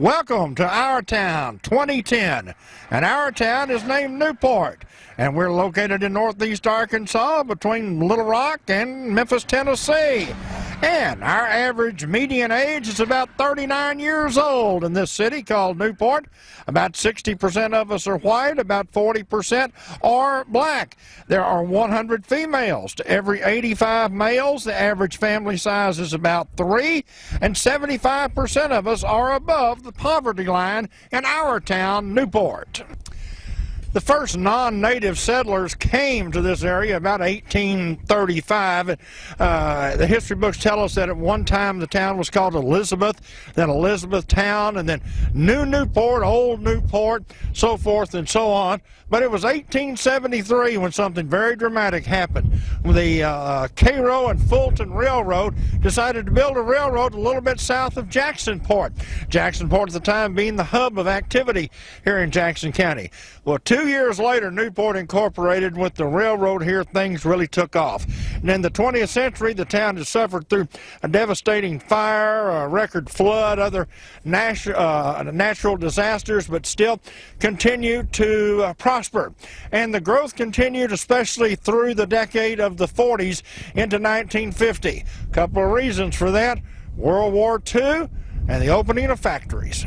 Welcome to Our Town 2010, and Our Town is named Newport, and we're located in northeast Arkansas between Little Rock and Memphis, Tennessee. And our average median age is about 39 years old in this city called Newport. About 60% of us are white, about 40% are black. There are 100 females to every 85 males. The average family size is about 3, and 75% of us are above the poverty line in our town, Newport. The first non-native settlers came to this area about 1835. The history books tell us that at one time the town was called Elizabeth, then Elizabethtown, and then New Newport, Old Newport, so forth and so on. But it was 1873 when something very dramatic happened. The Cairo and Fulton Railroad decided to build a railroad a little bit south of Jacksonport. Jacksonport at the time being the hub of activity here in Jackson County. Well, 2 years later, Newport incorporated. With the railroad here, things really took off. And in the 20th century, the town has suffered through a devastating fire, a record flood, other natural disasters, but still continued to prosper. And the growth continued, especially through the decade of the 40s into 1950. A couple of reasons for that: World War II and the opening of factories.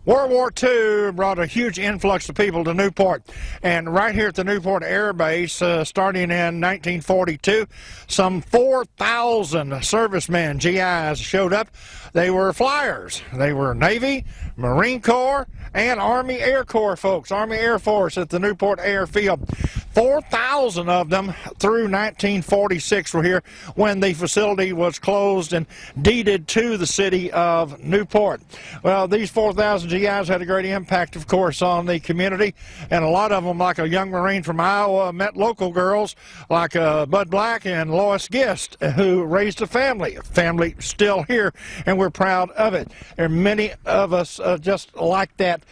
World War II brought a huge influx of people to Newport, and right here at the Newport Air Base, starting in 1942, some 4,000 servicemen, GIs, showed up. They were flyers. They were Navy, Marine Corps, and Army Air Corps folks, Army Air Force at the Newport Airfield. 4,000 of them through 1946 were here when the facility was closed and deeded to the city of Newport. Well, these 4,000 GIs had a great impact, of course, on the community, and a lot of them, like a young Marine from Iowa, met local girls like Bud Black and Lois Gist, who raised a family still here, and we're proud of it. There are many of us just like that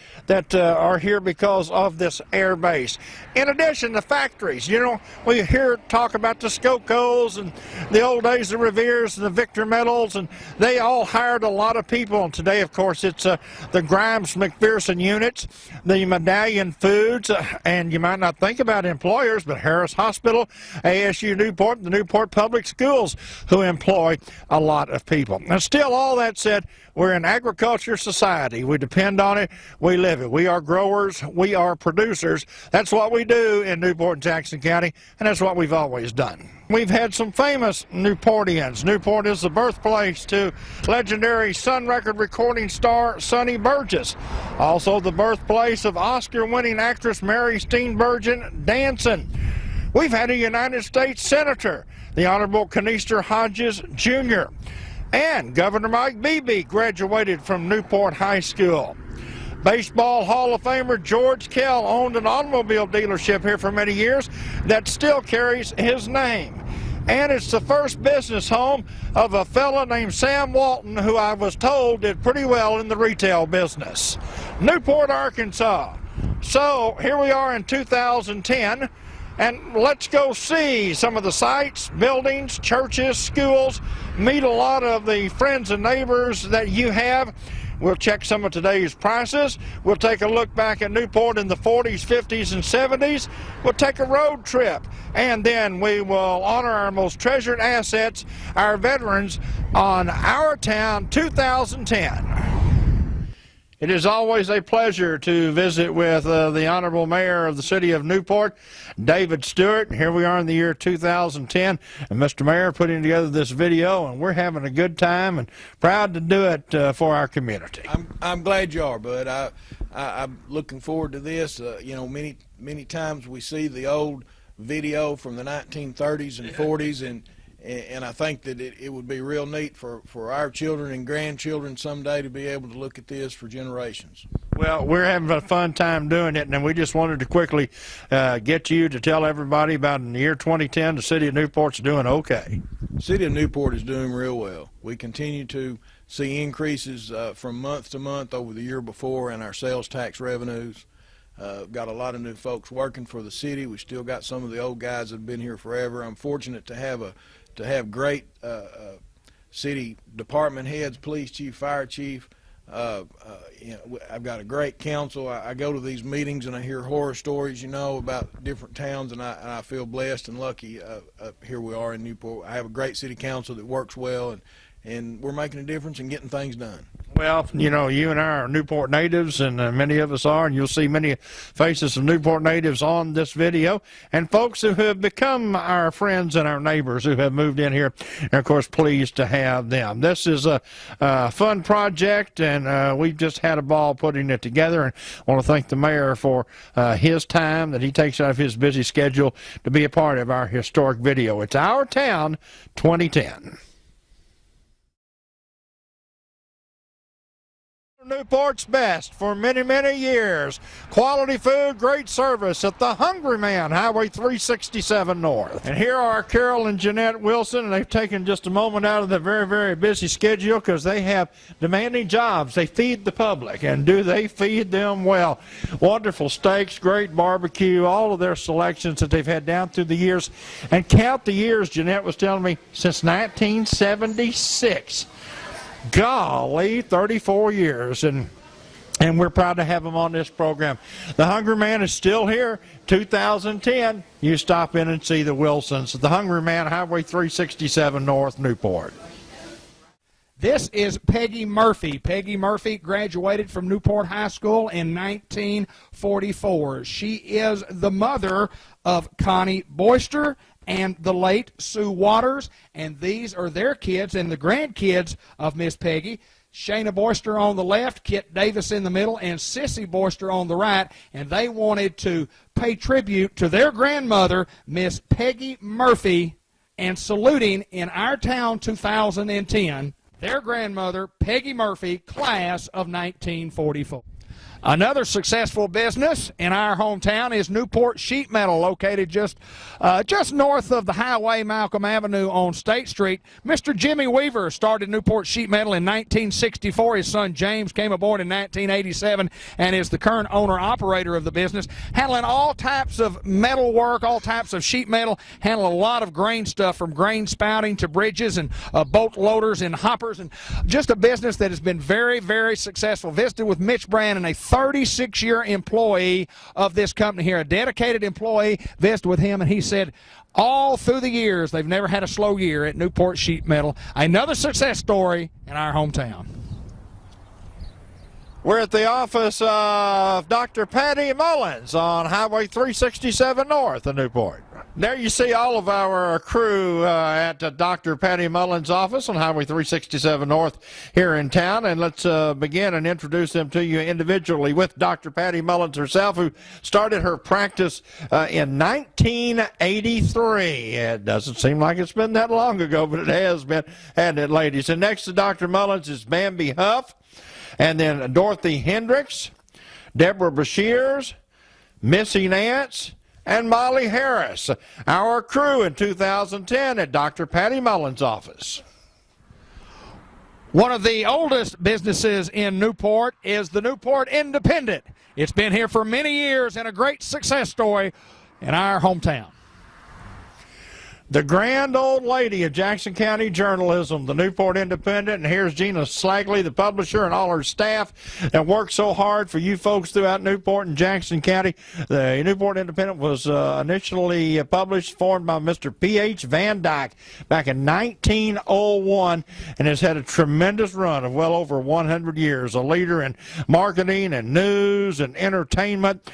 are here because of this air base. In addition, the factories. You know, we hear talk about the Scocos and the old days of Revere's and the Victor Metals, and they all hired a lot of people. And today, of course, it's the Grimes McPherson units, the Medallion Foods, and you might not think about employers, but Harris Hospital, ASU Newport, the Newport Public Schools, who employ a lot of people. Now, still, all that said, we're an agriculture society. We depend on it. We live it. We are growers. We are producers. That's what we do in Newport and Jackson County, and that's what we've always done. We've had some famous Newportians. Newport is the birthplace to legendary Sun record recording star Sonny Burgess. Also the birthplace of Oscar-winning actress Mary Steenburgen dancing. We've had a United States Senator, the Honorable Canister Hodges, Jr., and Governor Mike Beebe graduated from Newport High School. Baseball Hall of Famer George Kell owned an automobile dealership here for many years that still carries his name. And it's the first business home of a fella named Sam Walton, who I was told did pretty well in the retail business. Newport, Arkansas. So here we are in 2010. And let's go see some of the sites, buildings, churches, schools, meet a lot of the friends and neighbors that you have. We'll check some of today's prices. We'll take a look back at Newport in the 40s, 50s, and 70s. We'll take a road trip, and then we will honor our most treasured assets, our veterans, on Our Town 2010. It is always a pleasure to visit with the Honorable Mayor of the City of Newport, David Stewart. Here we are in the year 2010, and Mr. Mayor putting together this video, and we're having a good time and proud to do it for our community. I'm glad you are, Bud. I'm looking forward to this. You know, many times we see the old video from the 1930s and 40s, and I think that it would be real neat for our children and grandchildren someday to be able to look at this for generations. Well, we're having a fun time doing it, and we just wanted to quickly get you to tell everybody about in the year 2010, the City of Newport's doing okay. The City of Newport is doing real well. We continue to see increases from month to month over the year before in our sales tax revenues. Got a lot of new folks working for the city. We still got some of the old guys that have been here forever. I'm fortunate to have great city department heads, police chief, fire chief, I've got a great council. I go to these meetings and I hear horror stories, about different towns, and I feel blessed and lucky. Here we are in Newport. I have a great city council that works well, and we're making a difference and getting things done. Well, you and I are Newport natives, and many of us are, and you'll see many faces of Newport natives on this video, and folks who have become our friends and our neighbors who have moved in here, and of course pleased to have them. This is a fun project, and we've just had a ball putting it together, and I want to thank the mayor for his time that he takes out of his busy schedule to be a part of our historic video. It's Our Town 2010. Newport's best for many, many years. Quality food, great service at the Hungry Man, Highway 367 North. And here are Carol and Jeanette Wilson, and they've taken just a moment out of their very, very busy schedule because they have demanding jobs. They feed the public, and do they feed them well. Wonderful steaks, great barbecue, all of their selections that they've had down through the years. And count the years, Jeanette was telling me, since 1976. Golly, 34 years, and we're proud to have him on this program. The Hungry Man is still here. 2010, you stop in and see the Wilsons. The Hungry Man, Highway 367 North, Newport. This is Peggy Murphy. Peggy Murphy graduated from Newport High School in 1944. She is the mother of Connie Boyster and the late Sue Waters, and these are their kids and the grandkids of Miss Peggy. Shayna Boyster on the left, Kit Davis in the middle, and Sissy Boyster on the right, and they wanted to pay tribute to their grandmother, Miss Peggy Murphy, and saluting in Our Town 2010, their grandmother, Peggy Murphy, class of 1944. Another successful business in our hometown is Newport Sheet Metal, located just north of the highway, Malcolm Avenue on State Street. Mr. Jimmy Weaver started Newport Sheet Metal in 1964. His son James came aboard in 1987 and is the current owner-operator of the business, handling all types of metal work, all types of sheet metal, handling a lot of grain stuff from grain spouting to bridges and boat loaders and hoppers, and just a business that has been very, very successful. Visited with Mitch Brand, and a 36-year employee of this company here, a dedicated employee. Visited with him, and he said all through the years they've never had a slow year at Newport Sheet Metal. Another success story in our hometown. We're at the office of Dr. Patty Mullins on Highway 367 North of Newport. There you see all of our crew at Dr. Patty Mullins' office on Highway 367 North here in town. And let's begin and introduce them to you individually with Dr. Patty Mullins herself, who started her practice in 1983. It doesn't seem like it's been that long ago, but it has been, hasn't it, ladies? And next to Dr. Mullins is Bambi Huff, and then Dorothy Hendricks, Deborah Bashirs, Missy Nance, and Molly Harris, our crew in 2010 at Dr. Patty Mullins' office. One of the oldest businesses in Newport is the Newport Independent. It's been here for many years and a great success story in our hometown. The grand old lady of Jackson County journalism, the Newport Independent, and here's Gina Slagley, the publisher, and all her staff that worked so hard for you folks throughout Newport and Jackson County. The Newport Independent was initially formed by Mr. P.H. Van Dyke back in 1901, and has had a tremendous run of well over 100 years. A leader in marketing and news and entertainment.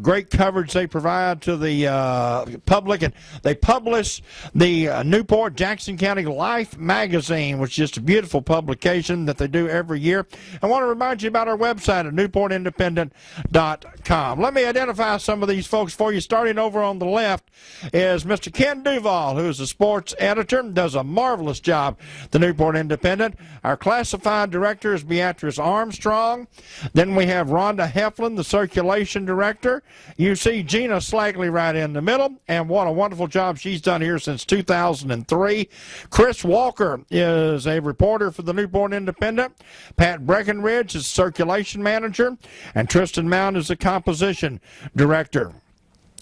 Great coverage they provide to the public, and they publish the Newport Jackson County Life magazine, which is just a beautiful publication that they do every year. I want to remind you about our website at newportindependent.com. Let me identify some of these folks for you. Starting over on the left is Mr. Ken Duval, who is a sports editor and does a marvelous job at the Newport Independent. Our classified director is Beatrice Armstrong. Then we have Rhonda Heflin, the circulation director. You see Gina Slagley right in the middle, and what a wonderful job she's done here since 2003. Chris Walker is a reporter for the Newport Independent. Pat Breckenridge is circulation manager, and Tristan Mount is the composition director.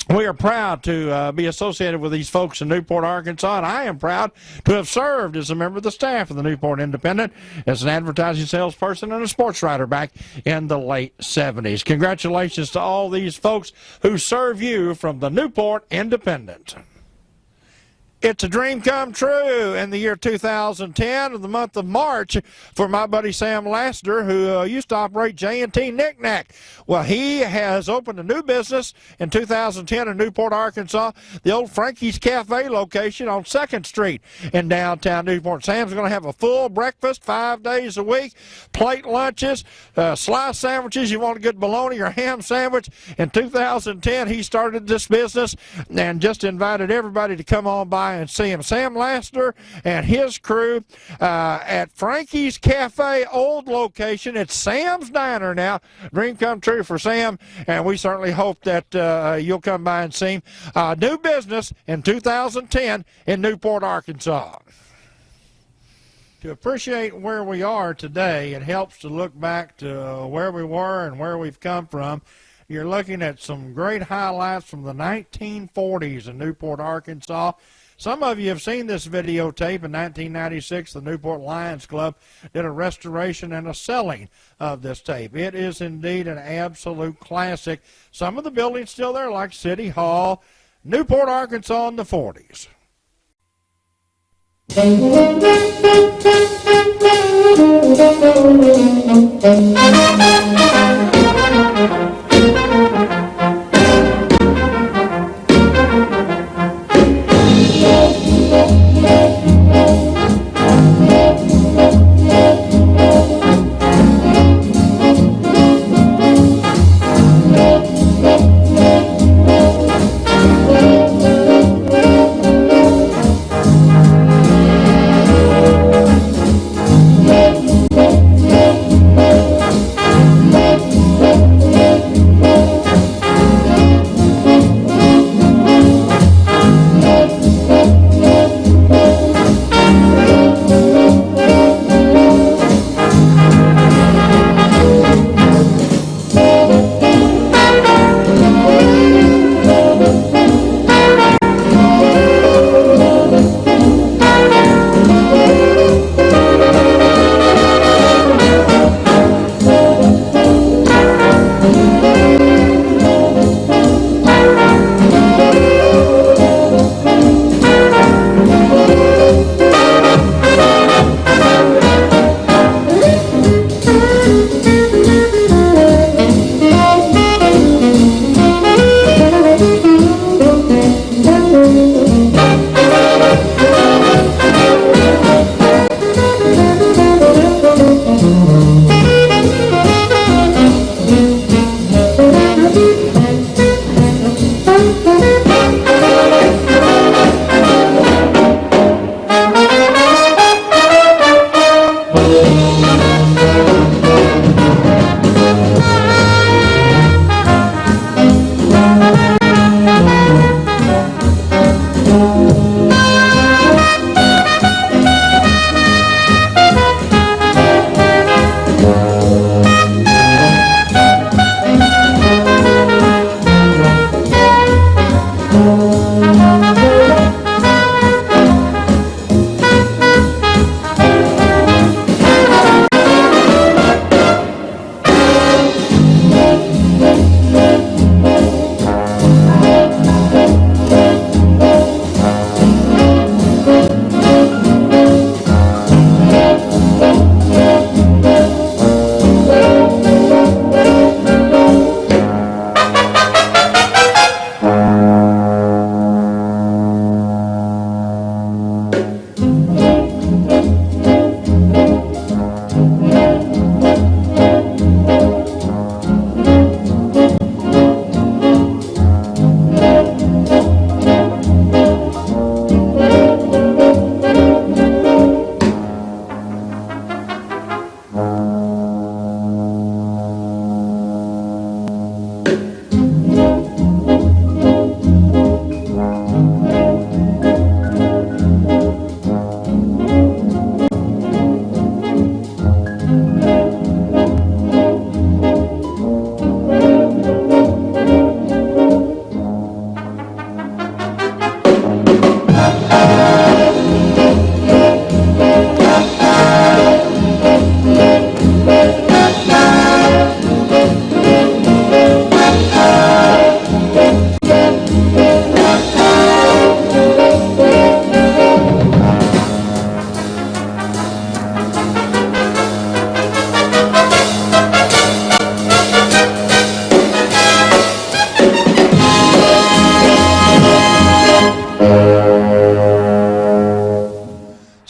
We are proud to be associated with these folks in Newport, Arkansas, and I am proud to have served as a member of the staff of the Newport Independent as an advertising salesperson and a sports writer back in the late 70s. Congratulations to all these folks who serve you from the Newport Independent. It's a dream come true in the year 2010 of the month of March for my buddy Sam Lassiter, who used to operate J&T Knick-Knack. Well, he has opened a new business in 2010 in Newport, Arkansas, the old Frankie's Cafe location on 2nd Street in downtown Newport. Sam's going to have a full breakfast 5 days a week, plate lunches, slice sandwiches. You want a good bologna or ham sandwich. In 2010, he started this business and just invited everybody to come on by and see him. Sam Lassiter and his crew at Frankie's Cafe old location. It's Sam's Diner now. Dream come true for Sam, and we certainly hope that you'll come by and see him. New business in 2010 in Newport, Arkansas. To appreciate where we are today, it helps to look back to where we were and where we've come from. You're looking at some great highlights from the 1940s in Newport, Arkansas. Some of you have seen this videotape. In 1996, the Newport Lions Club did a restoration and a selling of this tape. It is indeed an absolute classic. Some of the buildings still there, like City Hall, Newport, Arkansas in the 40s.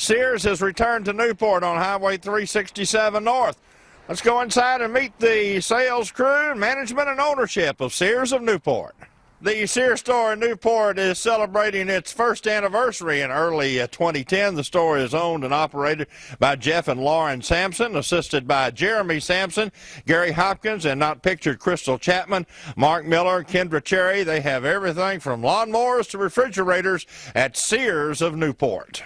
Sears has returned to Newport on Highway 367 North. Let's go inside and meet the sales crew, management, and ownership of Sears of Newport. The Sears store in Newport is celebrating its first anniversary in early 2010. The store is owned and operated by Jeff and Lauren Sampson, assisted by Jeremy Sampson, Gary Hopkins, and not pictured Crystal Chapman, Mark Miller, Kendra Cherry. They have everything from lawnmowers to refrigerators at Sears of Newport.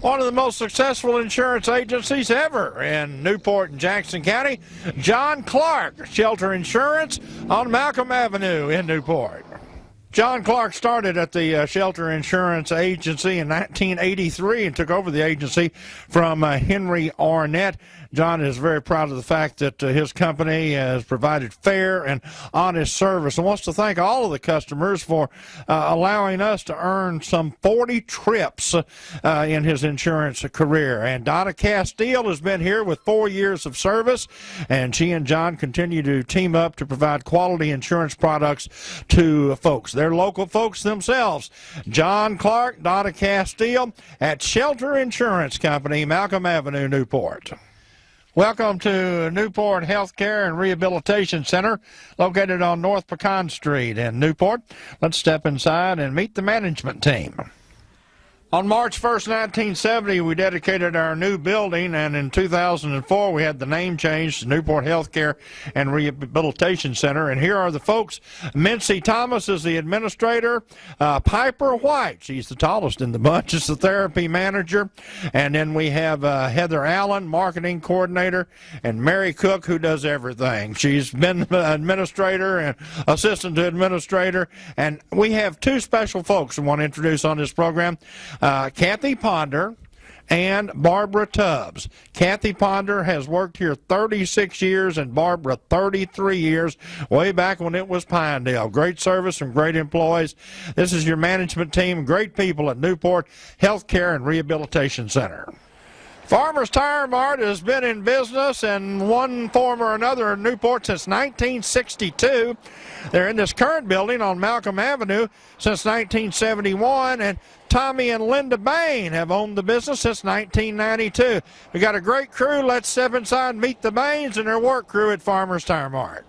One of the most successful insurance agencies ever in Newport and Jackson County, John Clark Shelter Insurance on Malcolm Avenue in Newport. John Clark started at the Shelter Insurance Agency in 1983 and took over the agency from Henry Arnett. John is very proud of the fact that his company has provided fair and honest service and wants to thank all of the customers for allowing us to earn some 40 trips in his insurance career. And Donna Castile has been here with 4 years of service, and she and John continue to team up to provide quality insurance products to folks. They're local folks themselves. John Clark, Donna Castile at Shelter Insurance Company, Malcolm Avenue, Newport. Welcome to Newport Healthcare and Rehabilitation Center, located on North Pecan Street in Newport. Let's step inside and meet the management team. On March 1st, 1970, we dedicated our new building, and in 2004, we had the name changed to Newport Healthcare and Rehabilitation Center. And here are the folks. Mincy Thomas is the administrator. Piper White, she's the tallest in the bunch, is the therapy manager. And then we have Heather Allen, marketing coordinator, and Mary Cook, who does everything. She's been administrator and assistant to administrator. And we have two special folks I want to introduce on this program. Kathy Ponder and Barbara Tubbs. Kathy Ponder has worked here 36 years and Barbara 33 years, way back when it was Pinedale. Great service and great employees. This is your management team, great people at Newport Healthcare and Rehabilitation Center. Farmers Tire Mart has been in business in one form or another in Newport since 1962. They're in this current building on Malcolm Avenue since 1971, and Tommy and Linda Bain have owned the business since 1992. We got a great crew. Let's step inside and meet the Bains and their work crew at Farmers Tire Mart.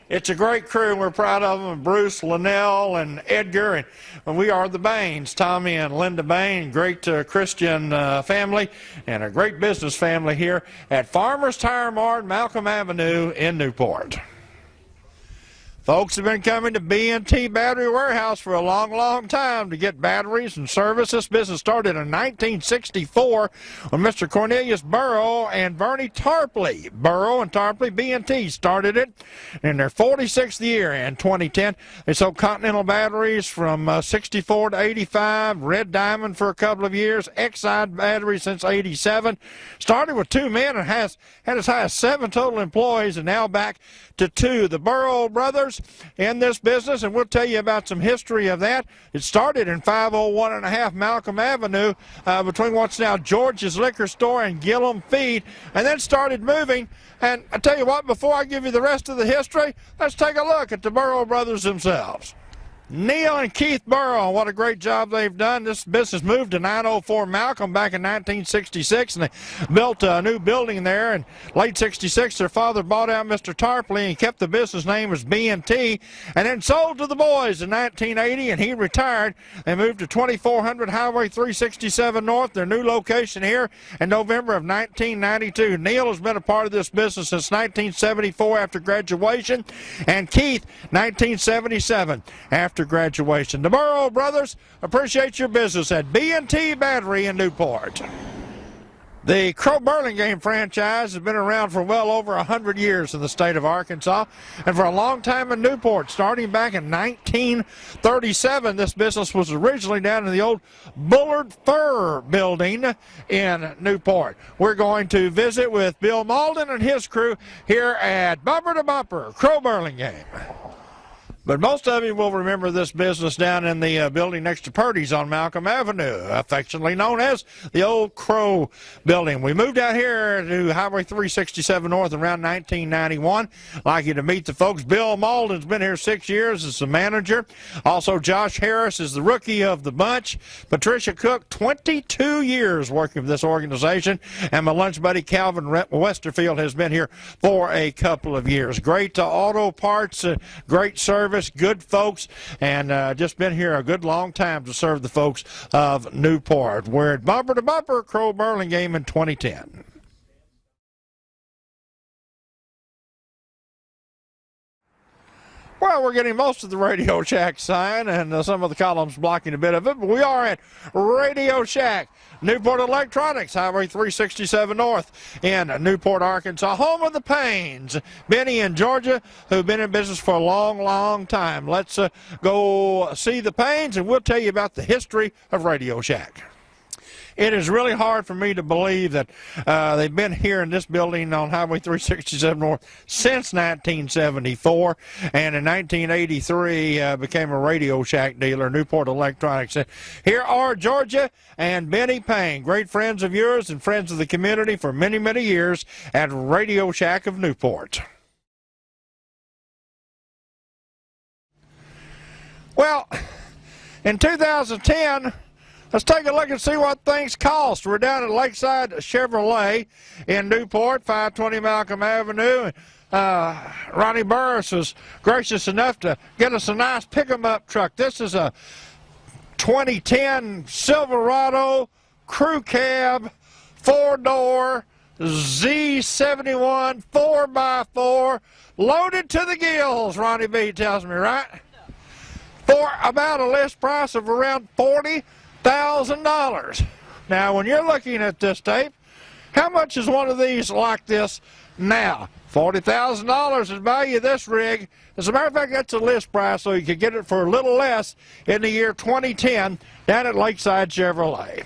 It's a great crew, and we're proud of them. Bruce, Linnell, and Edgar, and we are the Bains. Tommy and Linda Bain, great Christian family, and a great business family here at Farmers Tire Mart, Malcolm Avenue in Newport. Folks have been coming to B&T Battery Warehouse for a long, long time to get batteries and service. This business started in 1964 when Mr. Cornelius Burrow and Bernie Tarpley, Burrow and Tarpley, B&T started it in their 46th year in 2010. They sold Continental batteries from 64 to 85, Red Diamond for a couple of years, Exide batteries since 87. Started with 2 men and has had as high as 7 total employees, and now back to 2. The Burrow brothers in this business, and we'll tell you about some history of that. It started in 501.5 Malcolm Avenue between what's now George's Liquor Store and Gillum Feed, and then started moving. And I tell you what, before I give you the rest of the history, let's take a look at the Burrow brothers themselves. Neil and Keith Burrow, what a great job they've done. This business moved to 904 Malcolm back in 1966, and they built a new building there. In late 66, their father bought out Mr. Tarpley and kept the business name as B&T, and then sold to the boys in 1980, and he retired. They moved to 2400 Highway 367 North, their new location here, in November of 1992. Neil has been a part of this business since 1974 after graduation, and Keith 1977 after graduation. The Burrow brothers appreciate your business at B&T Battery in Newport. The Crow Burlingame franchise has been around for well over 100 years in the state of Arkansas, and for a long time in Newport. Starting back in 1937, this business was originally down in the old Bullard Fur building in Newport. We're going to visit with Bill Malden and his crew here at Bumper to Bumper, Crow Burlingame. But most of you will remember this business down in the building next to Purdy's on Malcolm Avenue, affectionately known as the Old Crow Building. We moved out here to Highway 367 North around 1991. I'd like you to meet the folks. Bill Malden's been here 6 years as the manager. Also, Josh Harris is the rookie of the bunch. Patricia Cook, 22 years working for this organization. And my lunch buddy Calvin Westerfield has been here for a couple of years. Great auto parts, great service. Good folks, and just been here a good long time to serve the folks of Newport. We're at Bumper to Bumper Crow Burlingame in 2010. Well, we're getting most of the Radio Shack sign and some of the columns blocking a bit of it, but we are at Radio Shack, Newport Electronics, Highway 367 North in Newport, Arkansas, home of the Paynes, Benny and Georgia, who've been in business for a long, long time. Let's go see the Paynes, and we'll tell you about the history of Radio Shack. It is really hard for me to believe that they've been here in this building on Highway 367 North since 1974, and in 1983 became a Radio Shack dealer, Newport Electronics. Here are Georgia and Benny Payne, great friends of yours and friends of the community for many, many years at Radio Shack of Newport. Well, in 2010, let's take a look and see what things cost. We're down at Lakeside Chevrolet in Newport, 520 Malcolm Avenue. Ronnie Burris was gracious enough to get us a nice pick-em-up truck. This is a 2010 Silverado Crew Cab, 4-door, Z71 4x4, loaded to the gills, Ronnie B tells me, right? For about a list price of around $40,000. Now, when you're looking at this tape, how much is one of these like this now? $40,000 is value of this rig. As a matter of fact, that's a list price, so you could get it for a little less in the year 2010 down at Lakeside Chevrolet.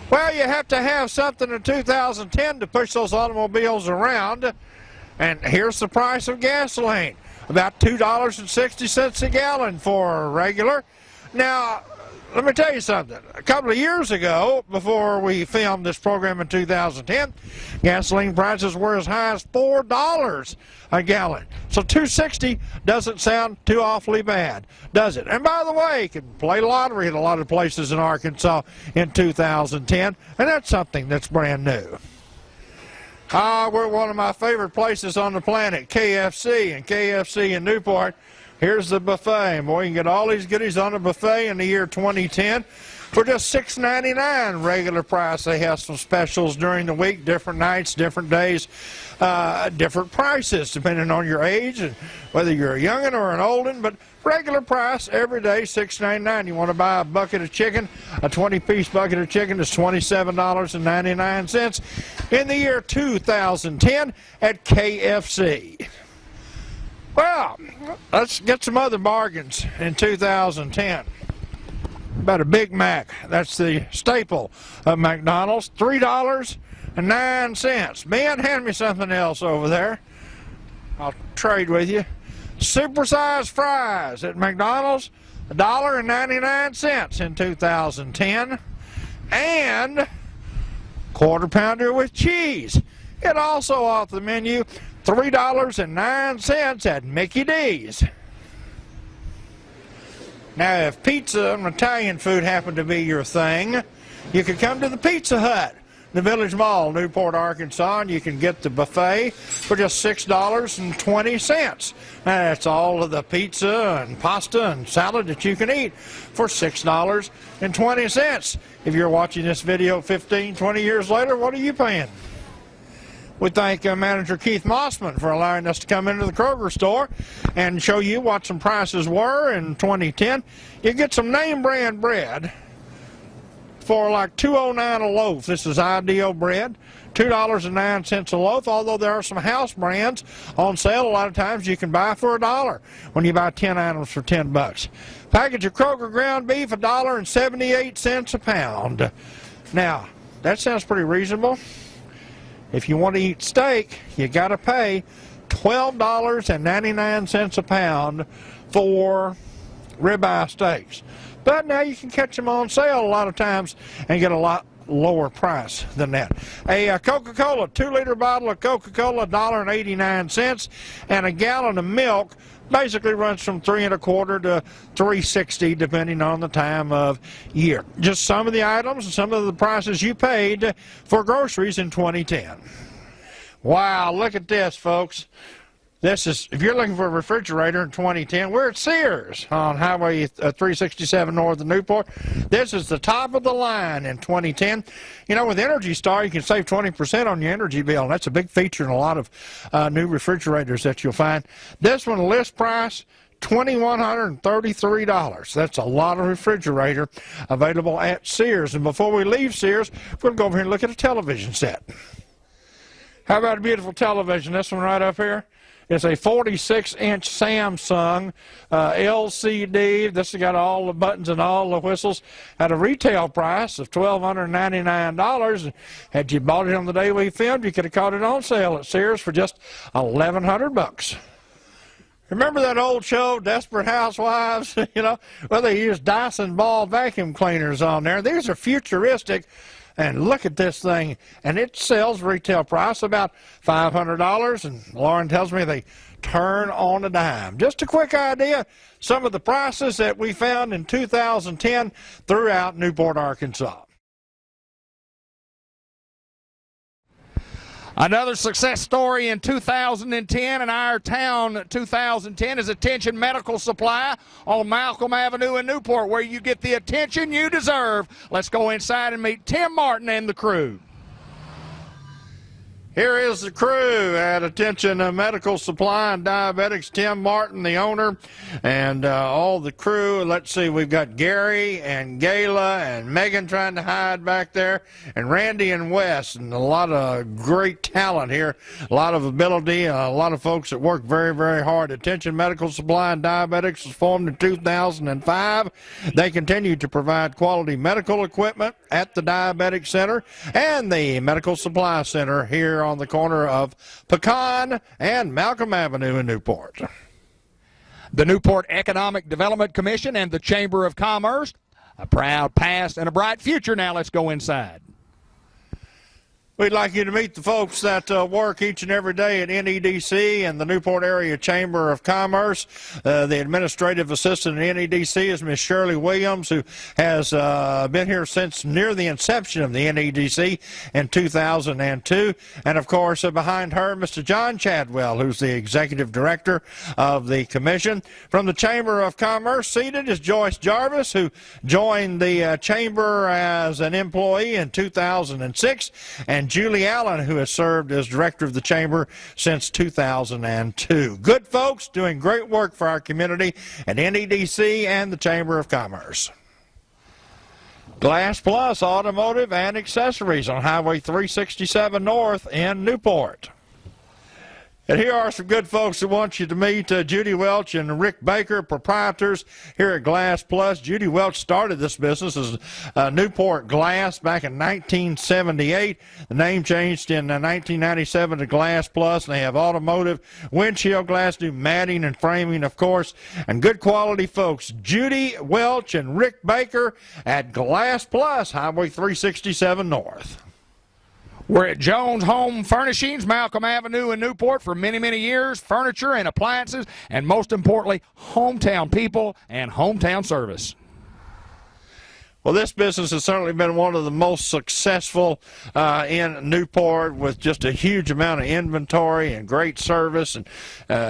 Well, you have to have something in 2010 to push those automobiles around. And here's the price of gasoline. About $2.60 a gallon for regular. Now, let me tell you something. A couple of years ago, before we filmed this program in 2010, gasoline prices were as high as $4 a gallon. So $2.60 doesn't sound too awfully bad, does it? And by the way, you can play lottery at a lot of places in Arkansas in 2010, and that's something that's brand new. We're one of my favorite places on the planet, KFC, and KFC in Newport. Here's the buffet. Boy, you can get all these goodies on the buffet in the year 2010 for just $6.99 regular price. They have some specials during the week, different nights, different days, different prices depending on your age and whether you're a youngin' or an oldin', but regular price every day, $6.99. You want to buy a bucket of chicken, a 20-piece bucket of chicken is $27.99 in the year 2010 at KFC. Well, let's get some other bargains in 2010. About a Big Mac. That's the staple of McDonald's. $3.09. Ben, hand me something else over there. I'll trade with you. Supersized fries at McDonald's, $1.99 in 2010. And quarter pounder with cheese. It also off the menu, $3.09 at Mickey D's. Now, if pizza and Italian food happen to be your thing, you could come to the Pizza Hut, the Village Mall, Newport, Arkansas, and you can get the buffet for just $6.20. That's all of the pizza and pasta and salad that you can eat for $6.20. If you're watching this video 15, 20 years later, what are you paying? We thank Manager Keith Mossman for allowing us to come into the Kroger store and show you what some prices were in 2010. You get some name brand bread for like $2.09 a loaf. This is Ideal bread, $2.09 a loaf, although there are some house brands on sale. A lot of times you can buy for $1 when you buy 10 items for $10. Package of Kroger ground beef, $1.78 a pound. Now, that sounds pretty reasonable. If you want to eat steak, you got to pay $12.99 a pound for ribeye steaks. But now you can catch them on sale a lot of times and get a lot lower price than that. A Coca-Cola, 2-liter bottle of Coca-Cola, $1.89, and a gallon of milk basically runs from $3.25 to $3.60 depending on the time of year. Just some of the items and some of the prices you paid for groceries in 2010. Wow, look at this, folks. This is, if you're looking for a refrigerator in 2010, we're at Sears on Highway 367 north of Newport. This is the top of the line in 2010. You know, with Energy Star, you can save 20% on your energy bill, and that's a big feature in a lot of new refrigerators that you'll find. This one, list price, $2,133. That's a lot of refrigerator available at Sears. And before we leave Sears, we're going to go over here and look at a television set. How about a beautiful television? This one right up here. It's a 46-inch Samsung LCD. This has got all the buttons and all the whistles at a retail price of $1,299. Had you bought it on the day we filmed, you could have caught it on sale at Sears for just $1,100. Remember that old show, Desperate Housewives? You know, well, they used Dyson ball vacuum cleaners on there. These are futuristic. And look at this thing, and it sells retail price about $500, and Lauren tells me they turn on a dime. Just a quick idea, some of the prices that we found in 2010 throughout Newport, Arkansas. Another success story in 2010 in our town 2010 is Attention Medical Supply on Malcolm Avenue in Newport, where you get the attention you deserve. Let's go inside and meet Tim Martin and the crew. Here is the crew at Attention Medical Supply and Diabetics. Tim Martin, the owner, and all the crew. Let's see, we've got Gary and Gayla and Megan trying to hide back there, and Randy and Wes, and a lot of great talent here, a lot of ability, a lot of folks that work very, very hard. Attention Medical Supply and Diabetics was formed in 2005. They continue to provide quality medical equipment at the Diabetic Center and the Medical Supply Center here on the corner of Pecan and Malcolm Avenue in Newport. The Newport Economic Development Commission and the Chamber of Commerce, a proud past and a bright future. Now let's go inside. We'd like you to meet the folks that work each and every day at NEDC and the Newport Area Chamber of Commerce. The administrative assistant at NEDC is Miss Shirley Williams, who has been here since near the inception of the NEDC in 2002. And, of course, behind her, Mr. John Chadwell, who's the executive director of the commission. From the Chamber of Commerce, seated is Joyce Jarvis, who joined the chamber as an employee in 2006, and Julie Allen, who has served as director of the chamber since 2002. Good folks doing great work for our community at NEDC and the Chamber of Commerce. Glass Plus Automotive and Accessories on Highway 367 North in Newport. And here are some good folks who want you to meet Judy Welch and Rick Baker, proprietors here at Glass Plus. Judy Welch started this business as Newport Glass back in 1978. The name changed in 1997 to Glass Plus, and they have automotive, windshield glass, new matting and framing, of course, and good quality folks. Judy Welch and Rick Baker at Glass Plus, Highway 367 North. We're at Jones Home Furnishings, Malcolm Avenue in Newport for many, many years. Furniture and appliances, and most importantly, hometown people and hometown service. Well, this business has certainly been one of the most successful in Newport, with just a huge amount of inventory and great service. And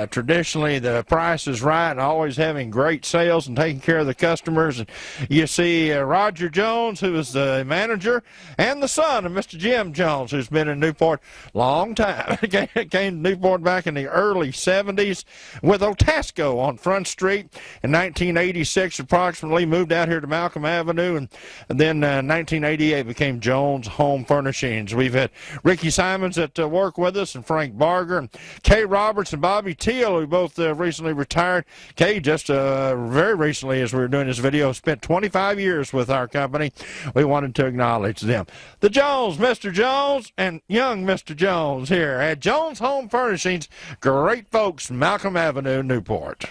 traditionally, the price is right, and always having great sales and taking care of the customers. And you see Roger Jones, who is the manager, and the son of Mr. Jim Jones, who's been in Newport a long time. Came to Newport back in the early 70s with Otasco on Front Street in 1986, approximately. Moved out here to Malcolm Avenue and And then 1988 became Jones Home Furnishings. We've had Ricky Simons at work with us, and Frank Barger, and Kay Roberts and Bobby Teal, who both recently retired. Kay just very recently, as we were doing this video, spent 25 years with our company. We wanted to acknowledge them. The Jones, Mr. Jones, and young Mr. Jones here at Jones Home Furnishings. Great folks, Malcolm Avenue, Newport.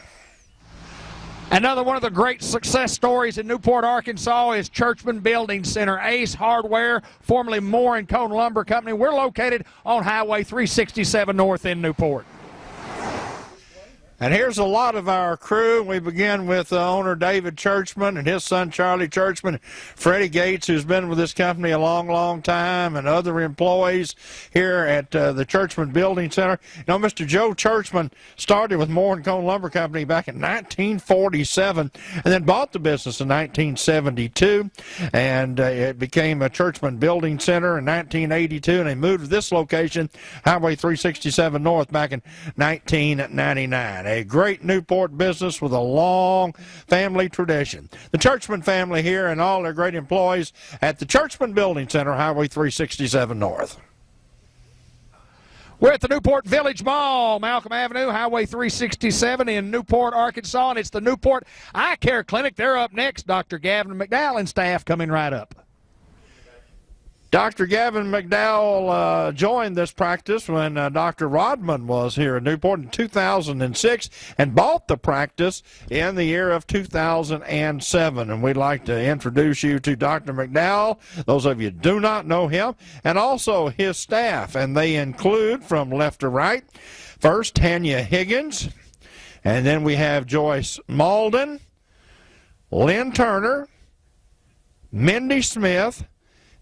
Another one of the great success stories in Newport, Arkansas is Churchman Building Center. Ace Hardware, formerly Moore & Cone Lumber Company. We're located on Highway 367 North in Newport. And here's a lot of our crew. We begin with owner David Churchman and his son Charlie Churchman, Freddie Gates, who's been with this company a long, long time, and other employees here at the Churchman Building Center. You know, Mr. Joe Churchman started with Moore & Cone Lumber Company back in 1947 and then bought the business in 1972, and it became a Churchman Building Center in 1982, and they moved to this location, Highway 367 North, back in 1999. A great Newport business with a long family tradition. The Churchman family here and all their great employees at the Churchman Building Center, Highway 367 North. We're at the Newport Village Mall, Malcolm Avenue, Highway 367 in Newport, Arkansas, and it's the Newport Eye Care Clinic. They're up next. Dr. Gavin McDowell and staff coming right up. Dr. Gavin McDowell joined this practice when Dr. Rodman was here in Newport in 2006 and bought the practice in the year of 2007. And we'd like to introduce you to Dr. McDowell, those of you who do not know him, and also his staff. And they include, from left to right, first Tanya Higgins, and then we have Joyce Malden, Lynn Turner, Mindy Smith,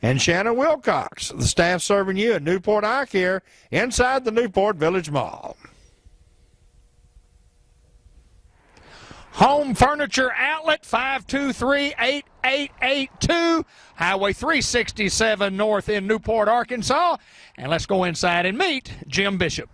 and Shannon Wilcox, the staff serving you at Newport Eye Care inside the Newport Village Mall. Home Furniture Outlet, 523-8882, Highway 367 North in Newport, Arkansas. And let's go inside and meet Jim Bishop.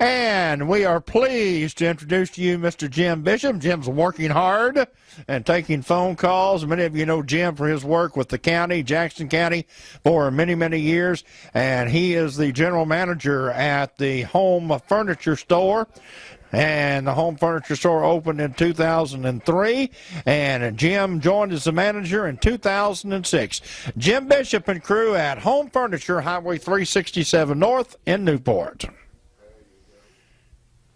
And we are pleased to introduce to you Mr. Jim Bishop. Jim's working hard and taking phone calls. Many of you know Jim for his work with the county, Jackson County, for many, many years. And he is the general manager at the Home Furniture Store. And the Home Furniture Store opened in 2003, and Jim joined as the manager in 2006. Jim Bishop and crew at Home Furniture, Highway 367 North in Newport.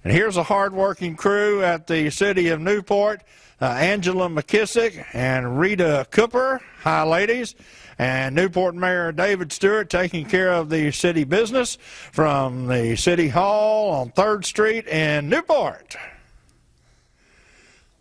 And here's a hard-working crew at the city of Newport, Angela McKissick and Rita Cooper. Hi, ladies. And Newport Mayor David Stewart taking care of the city business from the City Hall on 3rd Street in Newport.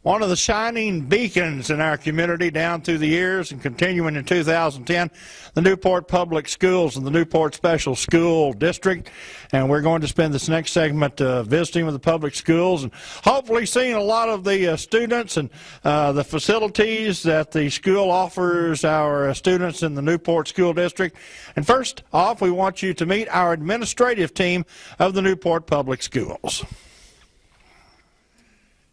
One of the shining beacons in our community down through the years and continuing in 2010, the Newport Public Schools and the Newport Special School District. And we're going to spend this next segment visiting with the public schools and hopefully seeing a lot of the students and the facilities that the school offers our students in the Newport School District. And first off, we want you to meet our administrative team of the Newport Public Schools.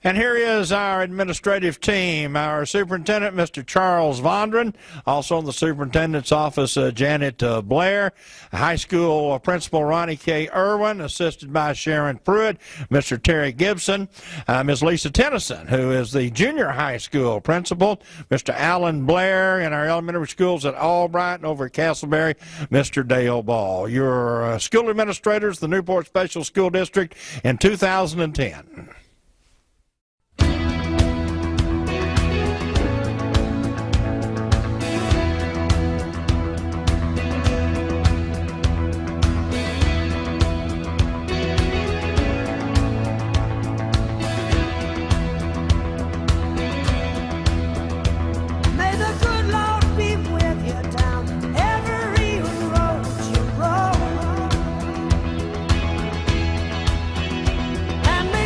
And here is our administrative team, our superintendent, Mr. Charles Vondran, also in the superintendent's office, Janet Blair, high school principal Ronnie K. Irwin, assisted by Sharon Pruitt, Mr. Terry Gibson, Ms. Lisa Tennyson, who is the junior high school principal, Mr. Alan Blair, in our elementary schools at Albright and over at Castleberry, Mr. Dale Ball. Your school administrators, the Newport Special School District in 2010.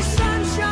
Sunshine.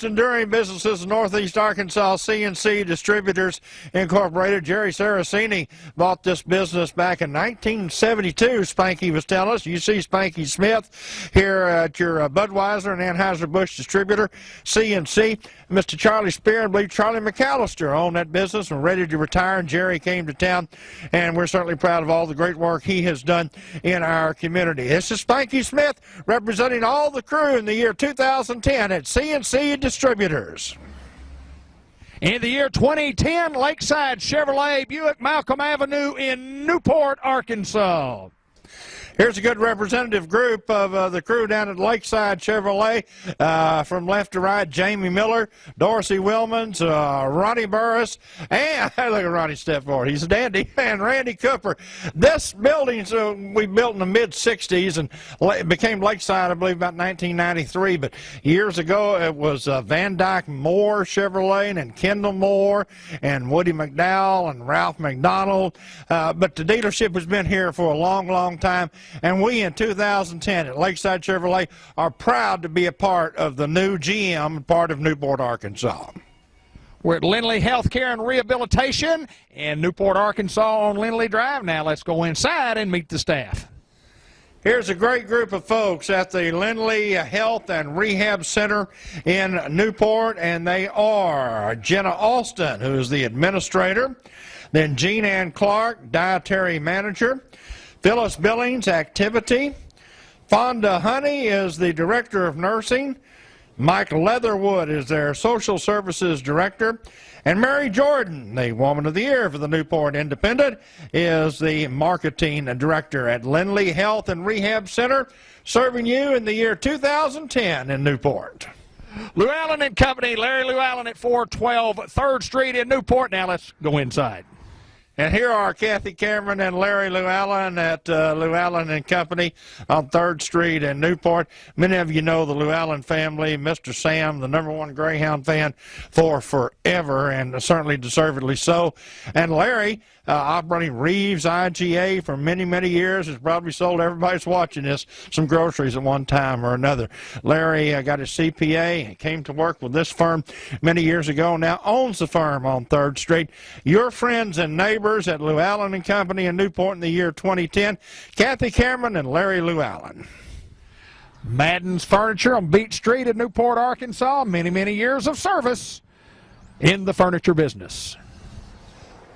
most enduring businesses in Northeast Arkansas, CNC Distributors Incorporated. Jerry Saraceni bought this business back in 1972, Spanky was telling us. You see Spanky Smith here at your Budweiser and Anheuser-Busch distributor, CNC. Mr. Charlie Spear, I believe Charlie McAllister owned that business and ready to retire, and Jerry came to town, and we're certainly proud of all the great work he has done in our community. This is Spanky Smith representing all the crew in the year 2010 at CNC Distributors. In the year 2010, Lakeside Chevrolet, Buick, Malcolm Avenue in Newport, Arkansas. Here's a good representative group of the crew down at Lakeside Chevrolet. From left to right, Jamie Miller, Dorsey Wilmans, Ronnie Burris, and look at Ronnie step forward. He's a dandy. And Randy Cooper. This building we built in the mid-'60s and it became Lakeside, I believe, about 1993. But years ago, it was Van Dyke Moore Chevrolet and Kendall Moore and Woody McDowell and Ralph McDonald. But the dealership has been here for a long, long time. And we in 2010 at Lakeside Chevrolet are proud to be a part of the new GM, part of Newport, Arkansas. We're at Lindley Healthcare and Rehabilitation in Newport, Arkansas on Lindley Drive. Now let's go inside and meet the staff. Here's a great group of folks at the Lindley Health and Rehab Center in Newport, and they are Jenna Alston, who is the administrator, then Jean Ann Clark, dietary manager, Phyllis Billings, activity. Fonda Honey is the director of nursing. Mike Leatherwood is their social services director. And Mary Jordan, the woman of the year for the Newport Independent, is the marketing director at Lindley Health and Rehab Center, serving you in the year 2010 in Newport. Llewellyn and Company, Larry Llewellyn at 412 3rd Street in Newport. Now let's go inside. And here are Kathy Cameron and Larry Llewellyn at Llewellyn and Company on 3rd Street in Newport. Many of you know the Llewellyn family. Mr. Sam, the #1 Greyhound fan for forever, and certainly deservedly so. And Larry, operating Reeves IGA for many, many years, has probably sold everybody's watching this some groceries at one time or another. Larry got his CPA and came to work with this firm many years ago, now owns the firm on 3rd Street. Your friends and neighbors at Llewellyn and Company in Newport in the year 2010, Kathy Cameron and Larry Llewellyn. Madden's Furniture on Beach Street in Newport, Arkansas. Many, many years of service in the furniture business.